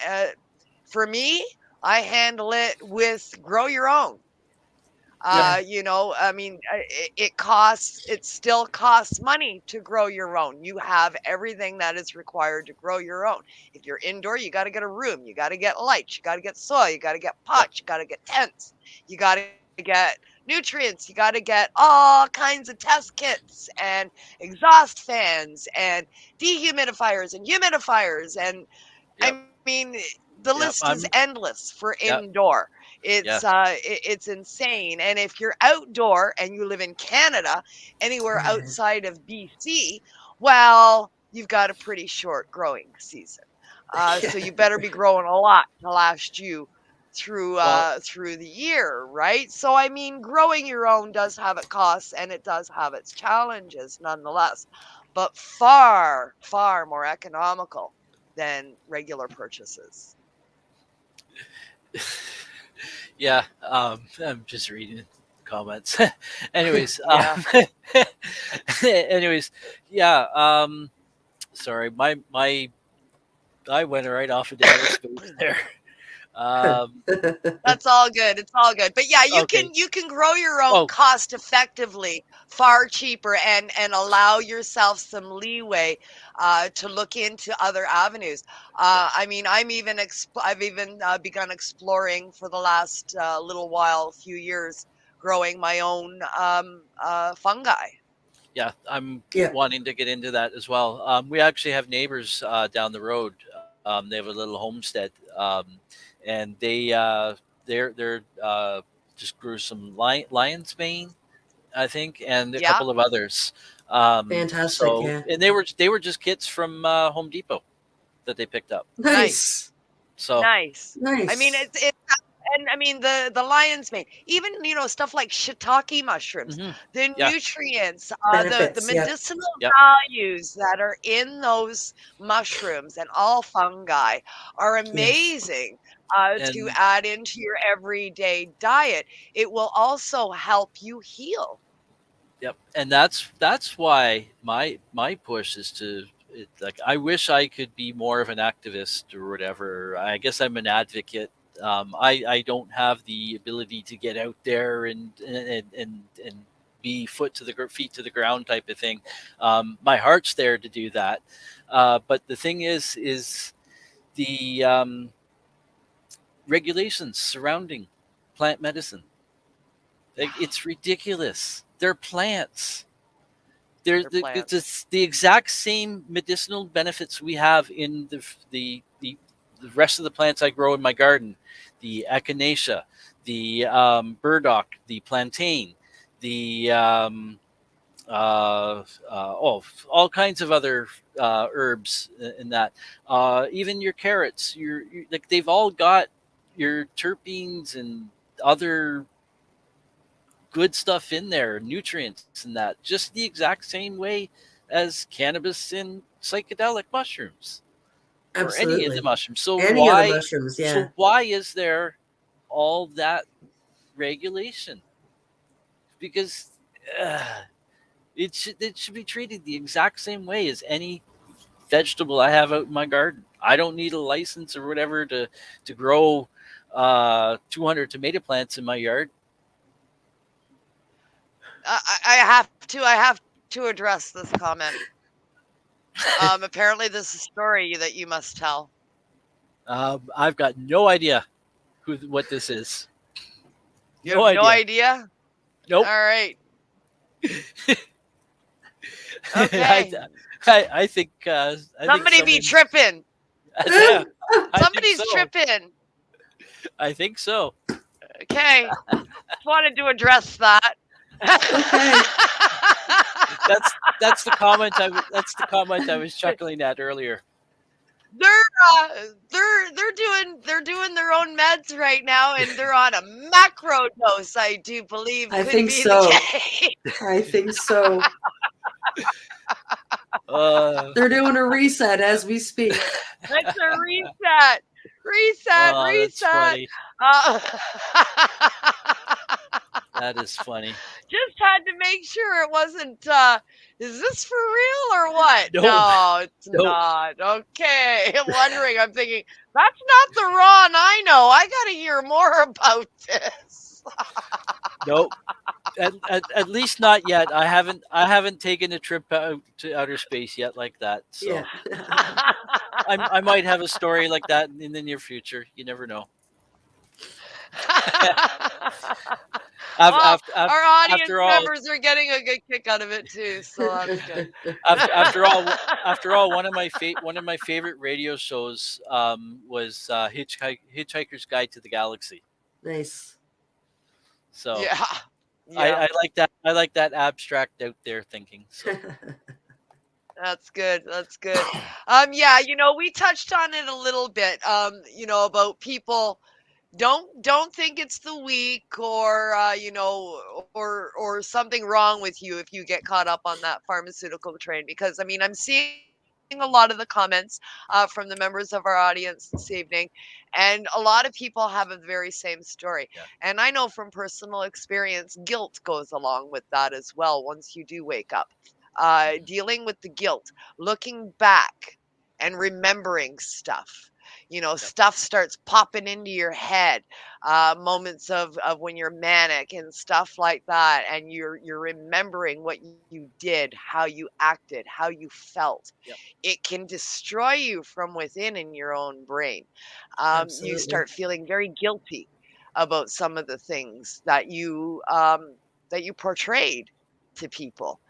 for me, I handle it with grow your own. I mean, it still costs money to grow your own. You have everything that is required to grow your own. If you're indoor, you got to get a room, you got to get lights, you got to get soil, you got to get pots, you got to get tents, you got to get nutrients, you got to get all kinds of test kits and exhaust fans and dehumidifiers and humidifiers. And I mean, the list is endless for indoor. It's insane. And if you're outdoor and you live in Canada, anywhere outside of BC, well, you've got a pretty short growing season. So you better be growing a lot to last you through the year, right? So I mean, growing your own does have its costs and it does have its challenges nonetheless, but far, far more economical than regular purchases. Yeah, I'm just reading comments. Anyways, Yeah. anyways, yeah. Sorry, my I went right off into outer space there. That's all good. It's all good. But yeah, Okay. you can grow your own Oh, cost effectively, far cheaper, and allow yourself some leeway to look into other avenues. I mean, I've even begun exploring for the last little while, few years, growing my own fungi. yeah, I'm Yeah. wanting to get into that as well. We actually have neighbors down the road. They have a little homestead, and they're just grew some lion's mane, I think, and a Yeah, couple of others. Fantastic. Yeah. And they were just kits from Home Depot that they picked up. Nice. So nice. I mean, Nice. it's and I mean the lion's mane, even stuff like shiitake mushrooms, mhm, the yeah, nutrients, the Benefits. Yep. medicinal yeah, values that are in those mushrooms and all fungi are Yes. amazing to and add into your everyday diet. It will also help you heal. yep, and that's why my push is to like I wish I could be more of an activist or whatever. I guess I'm an advocate. I don't have the ability to get out there and be feet to the ground type of thing. My heart's there to do that, but the thing is the regulations surrounding plant medicine. Like, it's ridiculous. They're plants. They're It's plants. the exact same medicinal benefits we have in the rest of the plants I grow in my garden. The echinacea, the burdock, the plantain, the all kinds of other herbs in that. Even your carrots, like they've all got your terpenes and other good stuff in there, nutrients and that, just the exact same way as cannabis and psychedelic mushrooms or any of the Absolutely. mushrooms. Any of the mushrooms. Yeah. So why is there all that regulation? Because it should be treated the exact same way as any vegetable I have out in my garden. I don't need a license or whatever to grow 200 tomato plants in my yard. I have to address this comment. Apparently, this is a story that you must tell. I've got no idea what this is. You have no idea? Nope. All right. Okay. I think Somebody be tripping. Yeah, I think Somebody's so. tripping. I think so. Okay. Just wanted to address that. Okay. That's the comment I was chuckling at earlier. They're doing their own meds right now, and they're on a macro dose. I do believe I could think be so. the case. I think so. Uh, They're doing a reset as we speak. That's a reset. Reset. oh, that's Reset. funny. Uh, That is funny. just had to make sure it wasn't. Is this for real or what? Nope. No, it's Nope. not. Okay. I'm wondering. I'm thinking that's not the Ron I know. I got to hear more about this. Nope. At least not yet. I haven't taken a trip out to outer space yet like that. So Yeah. I might have a story like that in the near future. You never know. Well, our audience after all, members are getting a good kick out of it too, so that's good. after all, one of my favorite radio shows was Hitchhiker's Guide to the Galaxy. Nice. So Yeah. I like that. I like that abstract out there thinking. So That's good. That's good. Yeah, we touched on it a little bit. About people don't think it's the week or or something wrong with you if you get caught up on that pharmaceutical train, because I mean, I'm seeing a lot of the comments from the members of our audience this evening, and a lot of people have a very same story. Yeah. And I know from personal experience, guilt goes along with that as well once you do wake up. Dealing with the guilt, looking back and remembering stuff. Stuff starts popping into your head, moments of when you're manic and stuff like that, and you're remembering what you did, how you acted, how you felt. Yep. It can destroy you from within in your own brain. You Absolutely. start feeling very guilty about some of the things that you portrayed to people,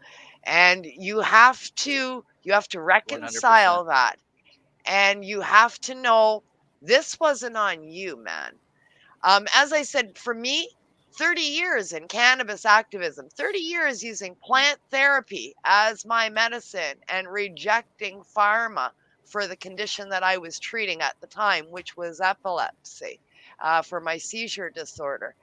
and you have to 100%. reconcile that. And you have to know this wasn't on you, man. As I said, for me, 30 years in cannabis activism, 30 years using plant therapy as my medicine and rejecting pharma for the condition that I was treating at the time, which was epilepsy, for my seizure disorder.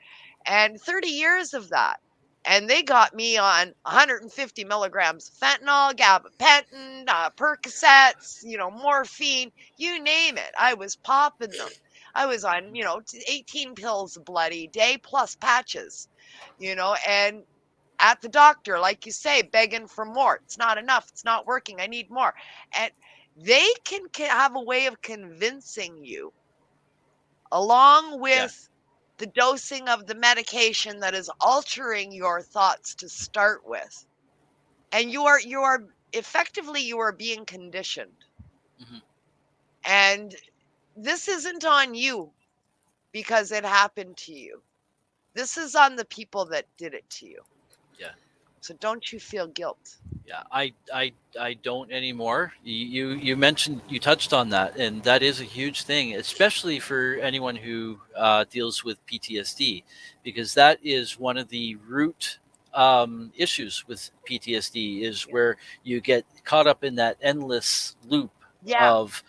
And 30 years of that. And they got me on 150 milligrams of fentanyl, gabapentin, Percocets, morphine, you name it. I was popping them. I was on, 18 pills a bloody day plus patches, and at the doctor, like you say, begging for more. It's not enough. It's not working. I need more. And they can have a way of convincing you, along with the dosing of the medication that is altering your thoughts to start with. And you are effectively, you are being conditioned. Mhm. And this isn't on you because it happened to you. This is on the people that did it to you. Yeah. So don't you feel guilt? Yeah, I don't anymore. You mentioned, you touched on that, and that is a huge thing, especially for anyone who deals with PTSD, because that is one of the root issues with PTSD, is where you get caught up in that endless loop Yeah. of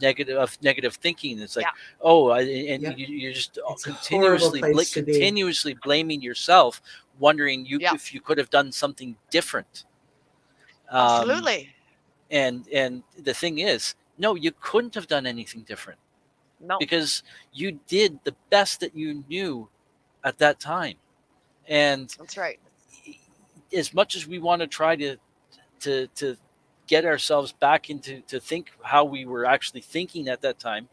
negative thinking. It's like, Yeah. you're just It's a horrible place to be. continuously blaming yourself, wondering if you could have done something different. Absolutely. And the thing is, no, you couldn't have done anything different, No. because you did the best that you knew at that time. And That's right. as much as we want to try to get ourselves back into to think how we were actually thinking at that time,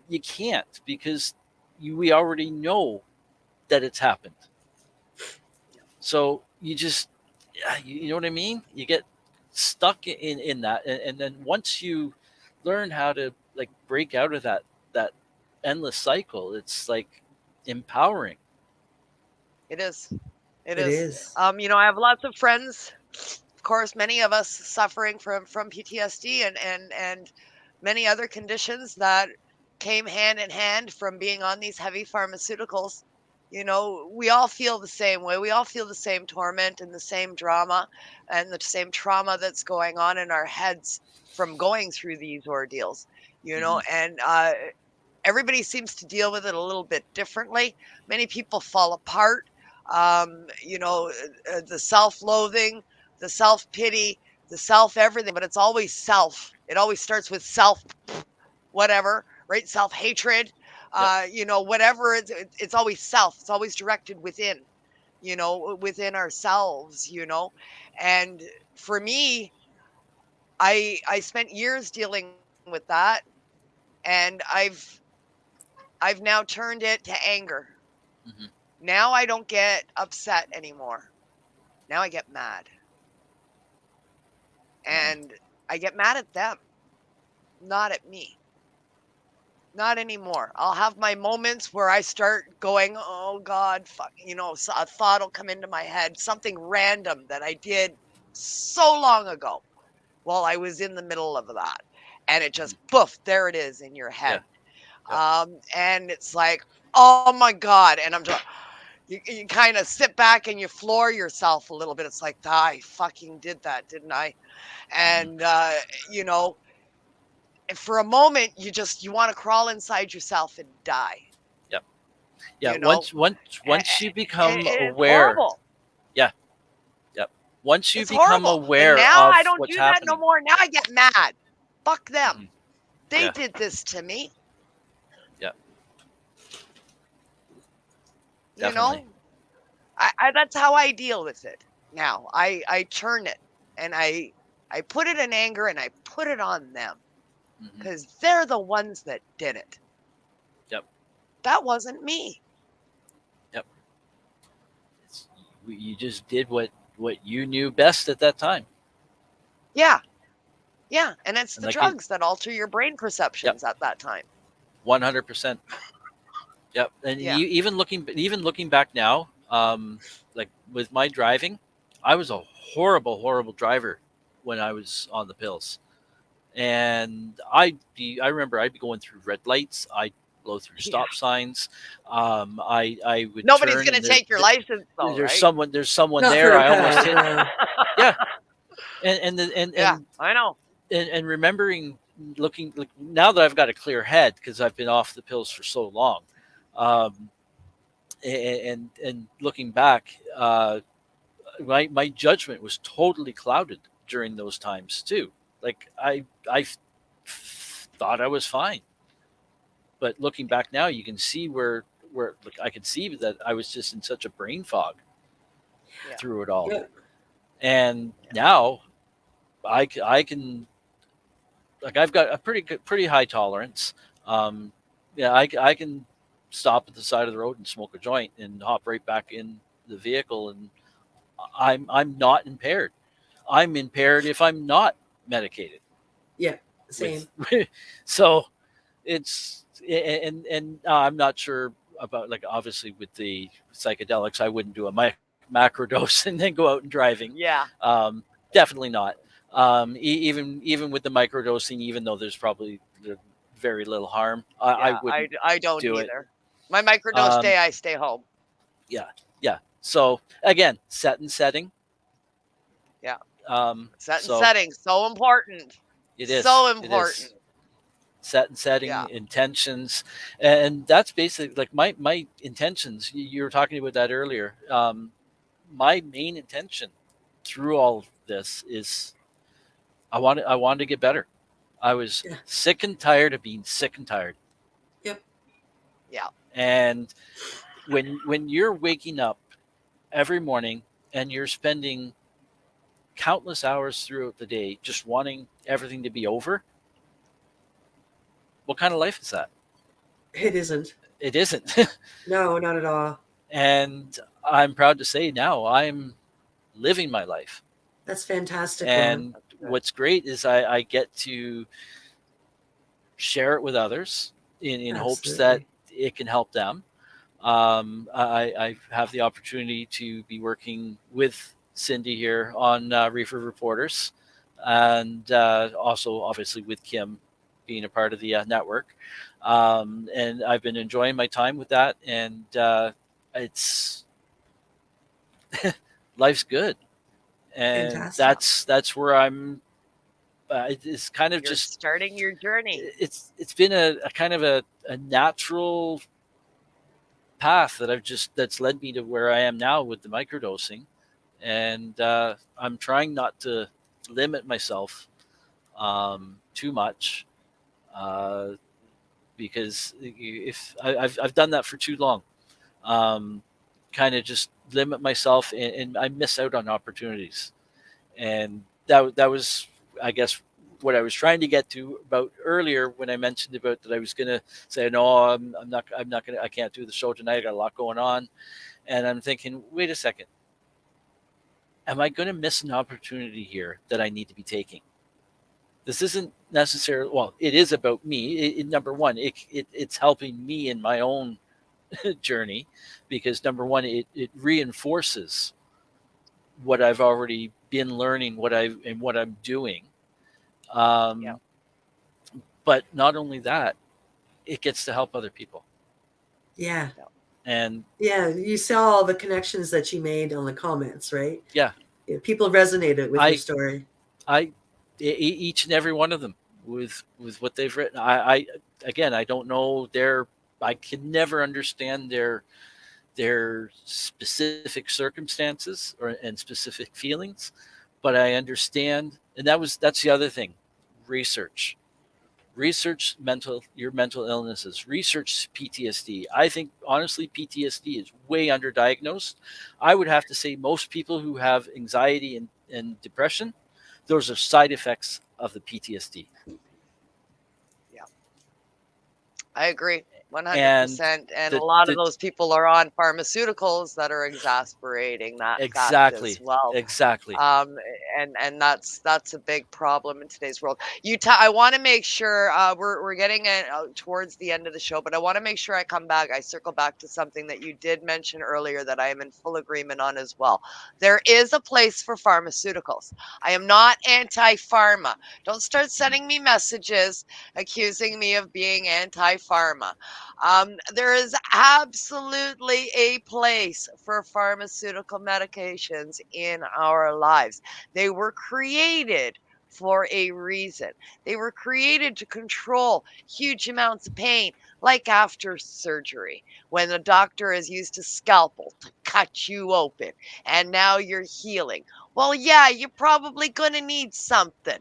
you can't, because we already know that it's happened. So you just, you know what I mean? You get stuck in that, and then once you learn how to like break out of that endless cycle, it's like empowering. It is. It It is. is. I have lots of friends, of course, many of us suffering from PTSD and many other conditions that came hand in hand from being on these heavy pharmaceuticals. We all feel the same way. We all feel the same torment and the same drama and the same trauma that's going on in our heads from going through these ordeals, and everybody seems to deal with it a little bit differently. Many people fall apart. The self-loathing, the self-pity, the self-everything, but it's always self. It always starts with self, whatever, right? Self-hatred, whatever. It's always self. It's always directed within, within ourselves, And for me, I spent years dealing with that, and I've now turned it to anger. Mm-hmm. Now I don't get upset anymore. Now I get mad. And I get mad at them, not at me. Not anymore. I'll have my moments where I start going, oh God, fuck, so a thought will come into my head, something random that I did so long ago while I was in the middle of that. And it just, poof, there it is in your head. And it's like, oh my God. And I'm just, you kind of sit back and you floor yourself a little bit. It's like, I fucking did that, didn't I? And, for a moment, you want to crawl inside yourself and die. Yep. Yeah. You know, Once you become it's aware. horrible. Yeah. Yep. Once you It's become horrible. And aware now of I don't what's do that no happening. more. Now I get mad. Fuck them. Mhm. They Yeah. did this to me. Yeah. You Definitely. know, that's how I deal with it now. I turn it and I put it in anger and I put it on them Mhm. because they're the ones that did it. Yep. That wasn't me. Yep. You just did what you knew best at that time. Yeah. Yeah. And it's And the like drugs that alter your brain perceptions at that time. 100%. Yep. And Yeah. even looking back now, like with my driving, I was a horrible driver when I was on the pills. And I remember I'd be going through red lights. I'd blow through Yeah. stop signs. I would Nobody's turn, going and to take your license though, there's right? someone Not there. for a I almost pal, hit. no. Yeah. And Yeah, I know. and remembering looking like now that I've got a clear head because I've been off the pills for so long, um, and looking back, my judgment was totally clouded during those times too. Like I thought I was fine, but looking back now, you can see where like I could see that I was just in such a brain fog Yeah. through it all. Yeah. And now I can, like, I've got a pretty high tolerance. Yeah, I can stop at the side of the road and smoke a joint and hop right back in the vehicle, and I'm not impaired. I'm impaired if I'm not medicated. Yeah. Same. So it's and I'm not sure about, like, obviously with the psychedelics, I wouldn't do a macro dose and then go out and driving. Yeah. Definitely not. Even with the microdosing, even though there's probably very little harm, I wouldn't I don't do it. either. My microdose day, I stay home. Yeah. So again, setting. Yeah. So Setting, so important. it is So it is. important. Setting Yeah. intentions, and that's basically like my intentions. You were talking about that earlier. My main intention through all of this is I wanted to get better. I was Yeah. sick and tired of being sick and tired. Yep. Yeah. And when you're waking up every morning and you're spending countless hours throughout the day just wanting everything to be over, what kind of life is that? It isn't. It isn't. No, not at all. And I'm proud to say now I'm living my life. That's fantastic, Ron. And what's great is I get to share it with others in hopes that it can help them. I have the opportunity to be working with Cindy here on Reefer Reporters, and also obviously with Kim being a part of the network. And I've been enjoying my time with that, and it's life's good. And Fantastic. that's where I'm. It's kind of You're just starting your journey. It's been a kind of a natural path that's led me to where I am now with the microdosing, and I'm trying not to limit myself too much, because if I've done that for too long, kind of just limit myself, and I miss out on opportunities. And that was, I guess, what I was trying to get to about earlier when I mentioned about that I was going to say, no, I'm not going to, I can't do the show tonight. I got a lot going on. And I'm thinking, wait a second. Am I going to miss an opportunity here that I need to be taking? This isn't necessarily, well, it is about me. Number one, it's helping me in my own journey, because number one, it reinforces what I've already been learning, what I'm doing. But not only that, it gets to help other people. Yeah. And yeah, you saw all the connections that you made on the comments, right? Yeah. People resonated with your story. Each and every one of them with what they've written. I don't know their I can never understand their specific circumstances and specific feelings, but I understand. And that's the other thing. Research your mental illnesses, research PTSD. I think honestly PTSD is way underdiagnosed. I would have to say most people who have anxiety and depression, those are side effects of the PTSD. Yeah, I agree. And 100%. And a the, lot of the those people are on pharmaceuticals that are exasperating that fact as exactly well. exactly And that's a big problem in today's world. I want to make sure we're getting towards the end of the show, but I want to make sure I circle back to something that you did mention earlier that I am in full agreement on as well. There is a place for pharmaceuticals. I am not anti-pharma. Don't start sending me messages accusing me of being anti-pharma. There is absolutely a place for pharmaceutical medications in our lives. They were created for a reason. They were created to control huge amounts of pain, like after surgery, when the doctor has used a scalpel to cut you open and now you're healing. Well, yeah, you're probably going to need something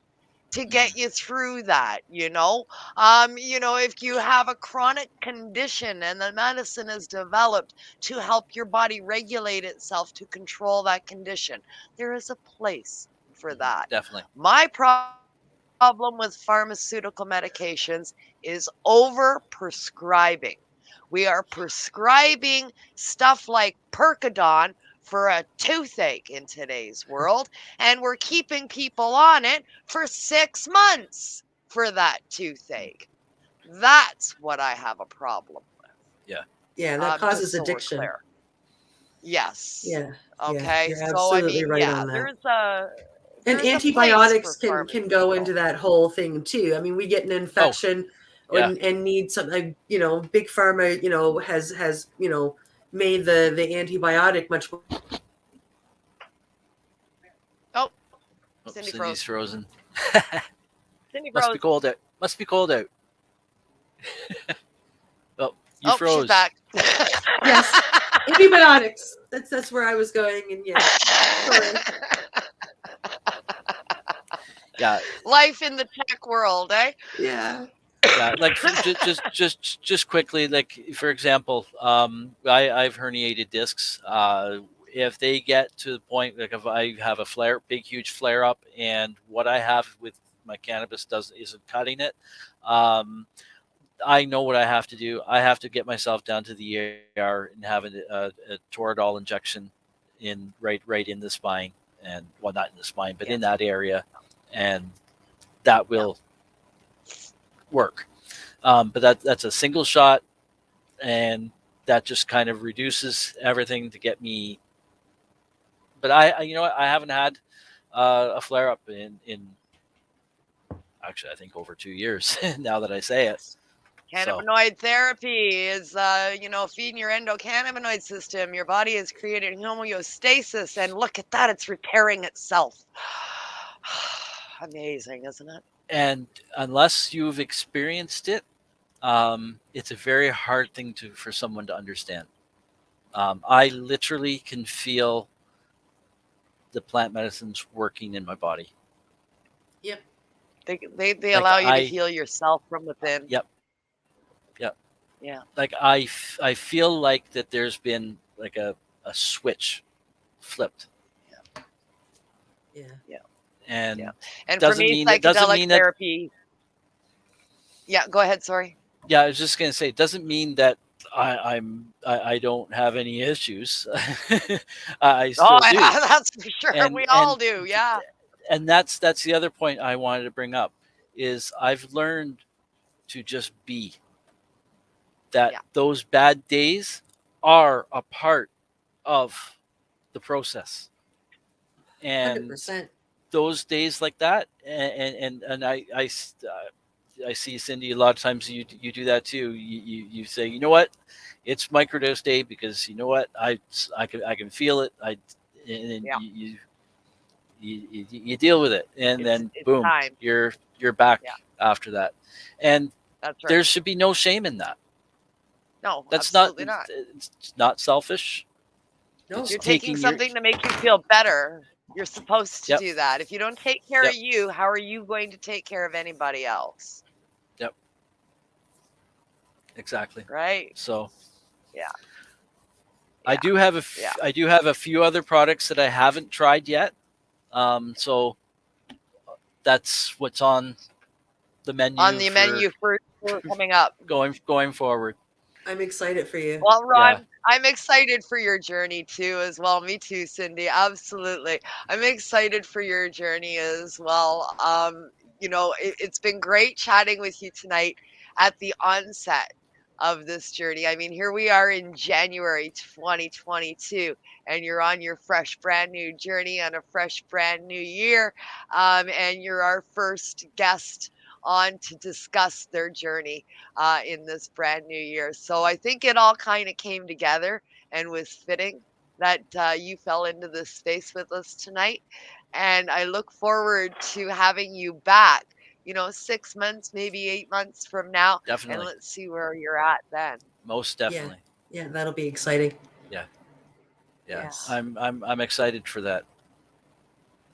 to get you through that, if you have a chronic condition and the medicine is developed to help your body regulate itself to control that condition, there is a place for that. definitely. My problem with pharmaceutical medications is over prescribing. We are prescribing stuff like Percodon for a toothache in today's world, and we're keeping people on it for 6 months for that toothache. That's what I have a problem with. Yeah. Yeah, that causes Just so we're addiction. clear. Yes. Yeah. Okay. You're So I absolutely mean, right yeah, on that. there's And a place antibiotics for can go into that whole thing too. I mean, we get an infection yeah. and need something, big pharma, has made the antibiotic much more. Oh, Oh, Cindy Cindy's froze. frozen. Cindy Must froze. be cold out. Must be cold out. Oh, you Oh, froze. she's back. Yes, antibiotics. That's where I was going, and yeah. Sorry. Yeah. Life in the tech world, eh? Yeah. Yeah, like just quickly, like for example, I've herniated discs. If they get to the point, like if I have a big huge flare up, and what I have with my cannabis isn't cutting it, I know what I have to do. I have to get myself down to the ER and have a Toradol injection right in the spine, and well, not in the spine, but in that area, and that will work. But that's a single shot, and that just kind of reduces everything to get me. But I haven't had a flare up in actually I think over 2 years now that I say it. Cannabinoid therapy is, feeding your endocannabinoid system. Your body is creating homeostasis, and look at that, it's repairing itself. Amazing, isn't it? And unless you've experienced it, it's a very hard thing for someone to understand. I literally can feel the plant medicines working in my body. Yep. They allow you to heal yourself from within. Yep. Yeah. Like I feel like that there's been like a switch flipped. Yeah. And for me, psychedelic therapy. Yeah, go ahead. Sorry. Yeah, I was just gonna say, it doesn't mean that I don't have any issues. I still do. That's for sure. We all do. Yeah. And that's the other point I wanted to bring up is I've learned to just be. That those bad days are a part of the process, and 100%. Those days like that, and I see Cindy a lot of times. You do that too. You say, you know what, it's microdose day because you know what, I can feel it. You deal with it, and then boom, time. You're back after that, and that's right. There should be no shame in that. No, That's not, absolutely not. it's not selfish. No. It's You're taking taking your, something to make you feel better. You're supposed to Yep. do that. If you don't take care Yep. of you, how are you going to take care of anybody else? Yep. Exactly. Right? So Yeah. I Yeah. do have Yeah. I do have a few other products that I haven't tried yet. So that's what's on the menu On the menu for coming up. going forward. I'm excited for you. Well, Ron, Yeah. I'm excited for your journey too, as well. Me too, Cindy. Absolutely. I'm excited for your journey as well. It's been great chatting with you tonight at the onset of this journey. I mean, here we are in January 2022, and you're on your fresh, brand new journey on a fresh, brand new year. And you're our first guest on to discuss their journey in this brand new year. So I think it all kind of came together and was fitting that you fell into this space with us tonight. And I look forward to having you back, 6 months, maybe 8 months from now. Definitely. And let's see where you're at then. Most definitely. Yeah, that'll be exciting. Yeah. Yes. I'm excited for that.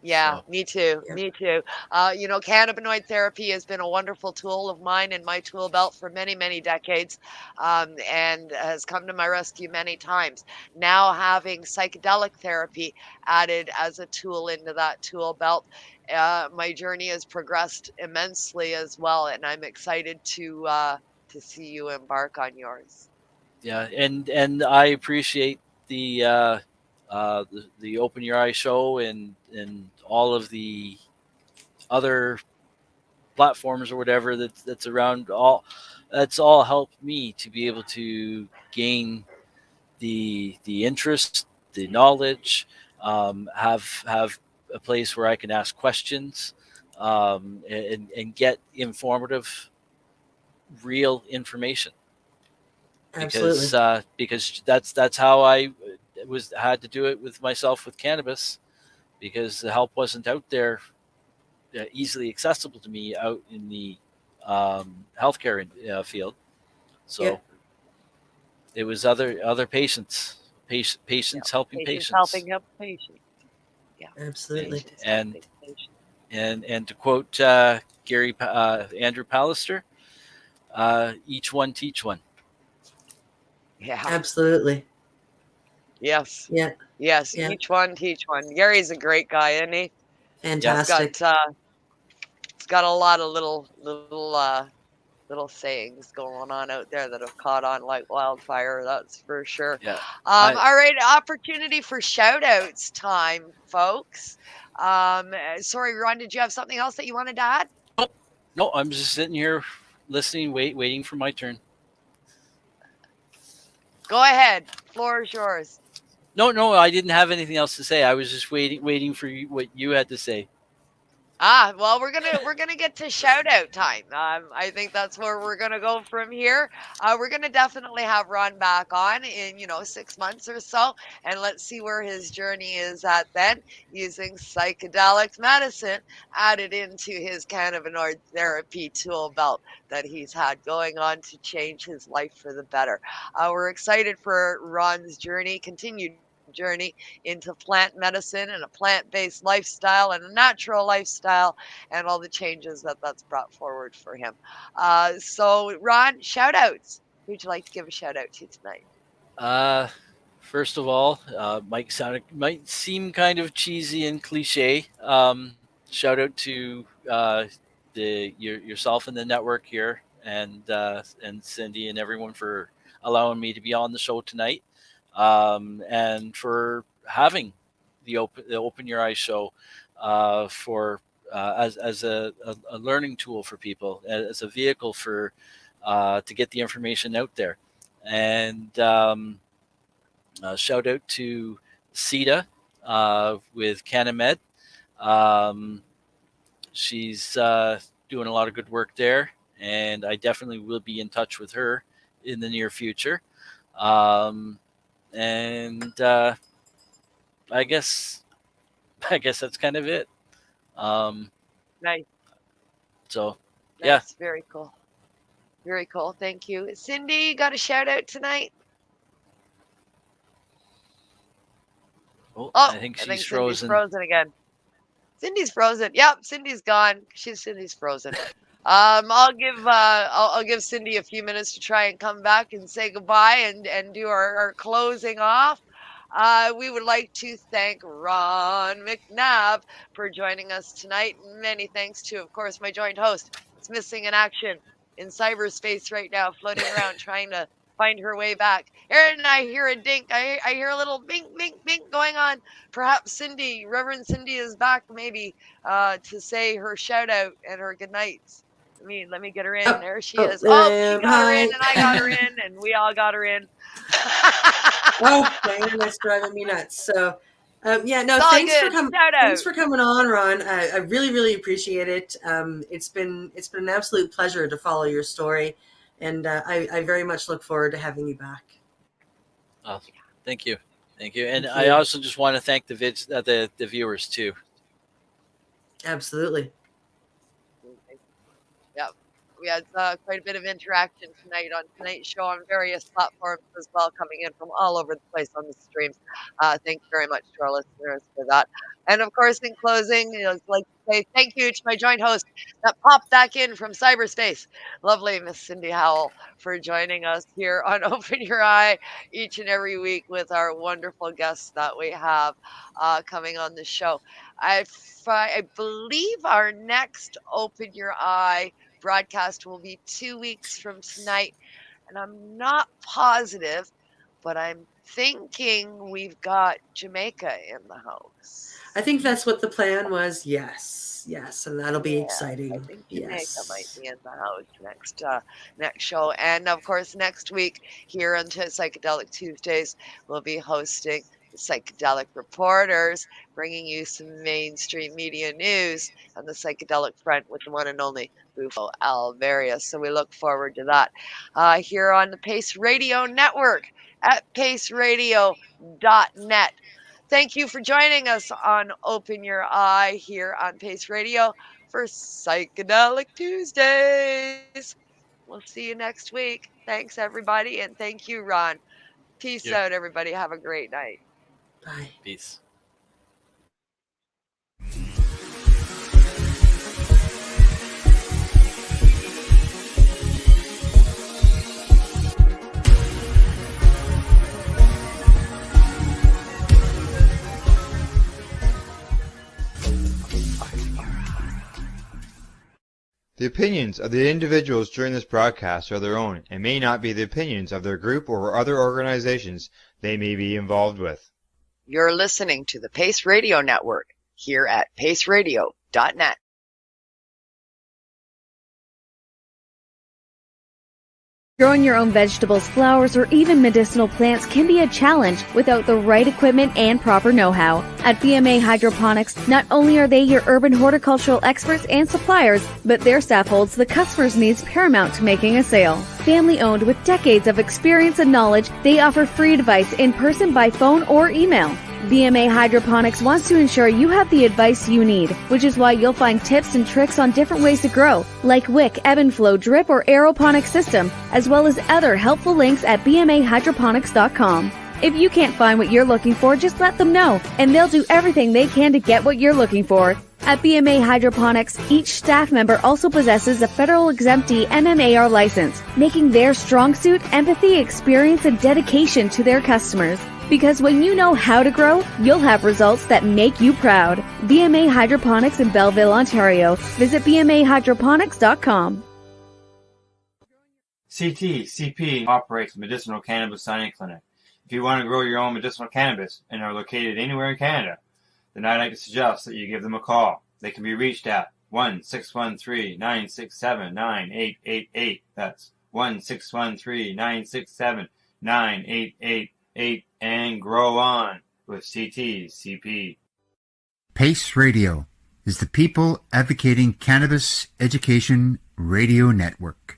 Yeah, So. me too. Yeah. Me too. Cannabinoid therapy has been a wonderful tool of mine in my tool belt for many, many decades, and has come to my rescue many times. Now having psychedelic therapy added as a tool into that tool belt, my journey has progressed immensely as well, and I'm excited to see you embark on yours. Yeah, and I appreciate the Open Your Eye show and all of the other platforms or whatever that's around. That's all helped me to be able to gain the interest, the knowledge, have a place where I can ask questions, and get informative, real information. Absolutely. Because that's how I had to do it with myself with cannabis, because the help wasn't out there easily accessible to me out in the healthcare field. So Yeah. it was other patients helping patients. Helping patients. Yeah. Absolutely. Patients And helping patients. and to quote Andrew Pallister, each one teach one. Yeah. Absolutely. Yes. Yeah. Yes. Yeah. Each one teach one. Gary's a great guy, isn't he? Fantastic. It's got a lot of little sayings going on out there that have caught on like wildfire. That's for sure. Yeah. All right. Opportunity for shout outs time, folks. Sorry, Ron, did you have something else that you wanted to add? No, I'm just sitting here listening, waiting for my turn. Go ahead. Floor is yours. No, I didn't have anything else to say. I was just waiting for what you had to say. Well, we're gonna get to shout out time. I think that's where we're gonna go from here. We're gonna definitely have Ron back on in 6 months or so, and let's see where his journey is at then, using psychedelic medicine added into his cannabinoid therapy tool belt that he's had going on to change his life for the better. We're excited for Ron's continued journey into plant medicine and a plant-based lifestyle and a natural lifestyle, and all the changes that's brought forward for him. So Ron, shout outs. Who'd you like to give a shout out to tonight? First of all, might seem kind of cheesy and cliche. Shout out to yourself and the network here, and Cindy and everyone for allowing me to be on the show tonight. And for having the Open Your Eyes show for as a learning tool for people, as a vehicle for to get the information out there. And shout out to Sita with Canamed. She's doing a lot of good work there, and I definitely will be in touch with her in the near future. And I guess that's kind of it. Nice. So Nice. yeah, Very cool. Very cool. Thank you. Cindy, got a shout out tonight? Oh, Oh, I think she's Cindy's frozen. frozen again. Cindy's frozen. Yep, Cindy's gone. Cindy's frozen. I'll give Cindy a few minutes to try and come back and say goodbye and do our closing off. We would like to thank Ron McNabb for joining us tonight. Many thanks to, of course, my joint host. It's missing in action in cyberspace right now, floating around trying to find her way back. Aaron, I hear a dink. I hear a little bink, bink, bink going on. Perhaps Cindy, Reverend Cindy, is back maybe to say her shout out and her good nights. Let me get her in. There she is. Oh, she got her in, and I got her in, and we all got her in. Oh, Diana, that's driving me nuts. So, yeah, no, thanks for coming on, Ron. I really, really appreciate it. It's been an absolute pleasure to follow your story, and I very much look forward to having you back. Oh, thank you, and I also just want to thank the viewers too. Absolutely. Yep. We had quite a bit of interaction tonight on tonight's show on various platforms as well, coming in from all over the place on the streams. Thank you very much to our listeners for that. And of course, in closing, I'd like to say thank you to my joint host that popped back in from cyberspace. Lovely Miss Cindy Howell for joining us here on Open Your Eye each and every week with our wonderful guests that we have coming on the show. I believe our next Open Your Eye broadcast will be 2 weeks from tonight, and I'm not positive, but I'm thinking we've got Jamaica in the house. I think that's what the plan was. Yes, and that'll be exciting. I think Jamaica might be in the house next show, and of course next week here on Psychedelic Tuesdays we'll be hosting the Psychedelic Reporters, bringing you some mainstream media news on the psychedelic front with the one and only Bufo Alvaria. So we look forward to that here on the Pace Radio Network at paceradio.net. Thank you for joining us on Open Your Eye here on Pace Radio for Psychedelic Tuesdays. We'll see you next week. Thanks, everybody, and thank you, Ron. Peace out, everybody. Have a great night. Bye. Peace. The opinions of the individuals during this broadcast are their own and may not be the opinions of their group or other organizations they may be involved with. You're listening to the Pace Radio Network here at paceradio.net. Growing your own vegetables, flowers, or even medicinal plants can be a challenge without the right equipment and proper know-how. At BMA Hydroponics, not only are they your urban horticultural experts and suppliers, but their staff holds the customer's needs paramount to making a sale. Family-owned with decades of experience and knowledge, they offer free advice in person, by phone, or email. BMA Hydroponics wants to ensure you have the advice you need, which is why you'll find tips and tricks on different ways to grow, like wick, ebb and flow, drip, or aeroponic system, as well as other helpful links at bmahydroponics.com. If you can't find what you're looking for, just let them know, and they'll do everything they can to get what you're looking for. At BMA Hydroponics, each staff member also possesses a federal exemptee MMAR license, making their strong suit empathy, experience, and dedication to their customers. Because when you know how to grow, you'll have results that make you proud. BMA Hydroponics in Belleville, Ontario. Visit bmahydroponics.com. CP operates a medicinal cannabis signing clinic. If you want to grow your own medicinal cannabis and are located anywhere in Canada, then I'd like to suggest that you give them a call. They can be reached at 1-613-967-9888. That's 1-613-967-9888. And grow on with CP. Pace Radio is the People Advocating Cannabis Education Radio Network.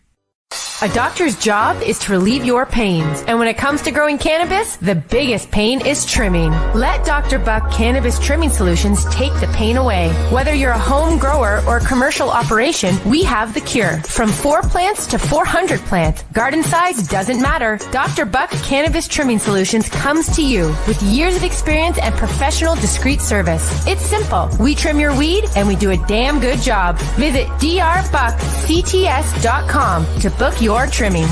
A doctor's job is to relieve your pains, and when it comes to growing cannabis, the biggest pain is trimming. Let Dr. Buck Cannabis Trimming Solutions take the pain away. Whether you're a home grower or a commercial operation, we have the cure. From 4 plants to 400 plants, garden size doesn't matter. Dr. Buck Cannabis Trimming Solutions comes to you with years of experience and professional discreet service. It's simple. We trim your weed and we do a damn good job. Visit drbuckcts.com to book your trimming.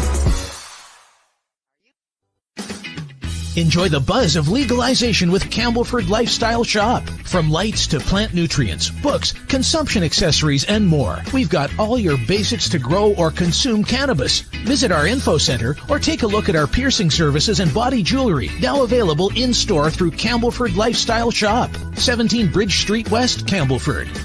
Enjoy the buzz of legalization with Campbellford Lifestyle Shop. From lights to plant nutrients, books, consumption accessories, and more. We've got all your basics to grow or consume cannabis. Visit our info center or take a look at our piercing services and body jewelry, now available in-store through Campbellford Lifestyle Shop. 17 Bridge Street West, Campbellford.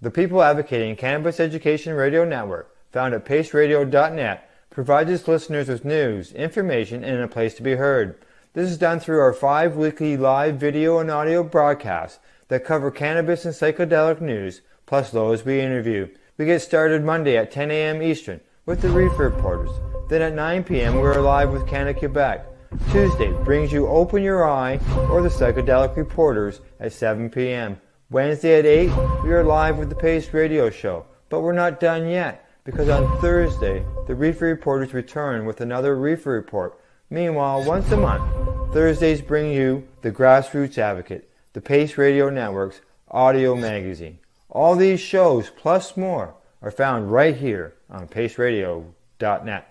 The People Advocating Cannabis Education Radio Network, found at paceradio.net, provides its listeners with news, information, and a place to be heard. This is done through our 5 weekly live video and audio broadcasts that cover cannabis and psychedelic news, plus those we interview. We get started Monday at 10 a.m. Eastern with the Reefer Reporters. Then at 9 p.m. we're live with Canada Quebec. Tuesday brings you Open Your Eye or the Psychedelic Reporters at 7 p.m. Wednesday at 8, we are live with the Pace Radio Show, but we're not done yet, because on Thursday, the Reefer Reporters return with another Reefer Report. Meanwhile, once a month, Thursdays bring you the Grassroots Advocate, the Pace Radio Network's audio magazine. All these shows, plus more, are found right here on paceradio.net.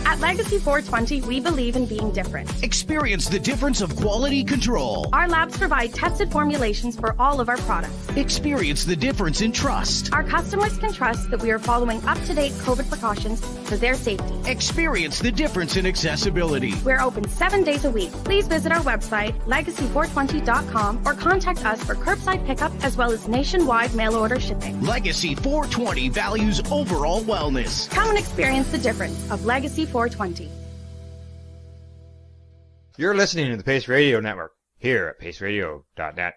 At Legacy 420, we believe in being different. Experience the difference of quality control. Our labs provide tested formulations for all of our products. Experience the difference in trust. Our customers can trust that we are following up-to-date COVID precautions for their safety. Experience the difference in accessibility. We're open 7 days a week. Please visit our website, legacy420.com, or contact us for curbside pickup as well as nationwide mail order shipping. Legacy 420 values overall wellness. Come and experience the difference of Legacy 420. You're listening to the Pace Radio Network, here at paceradio.net.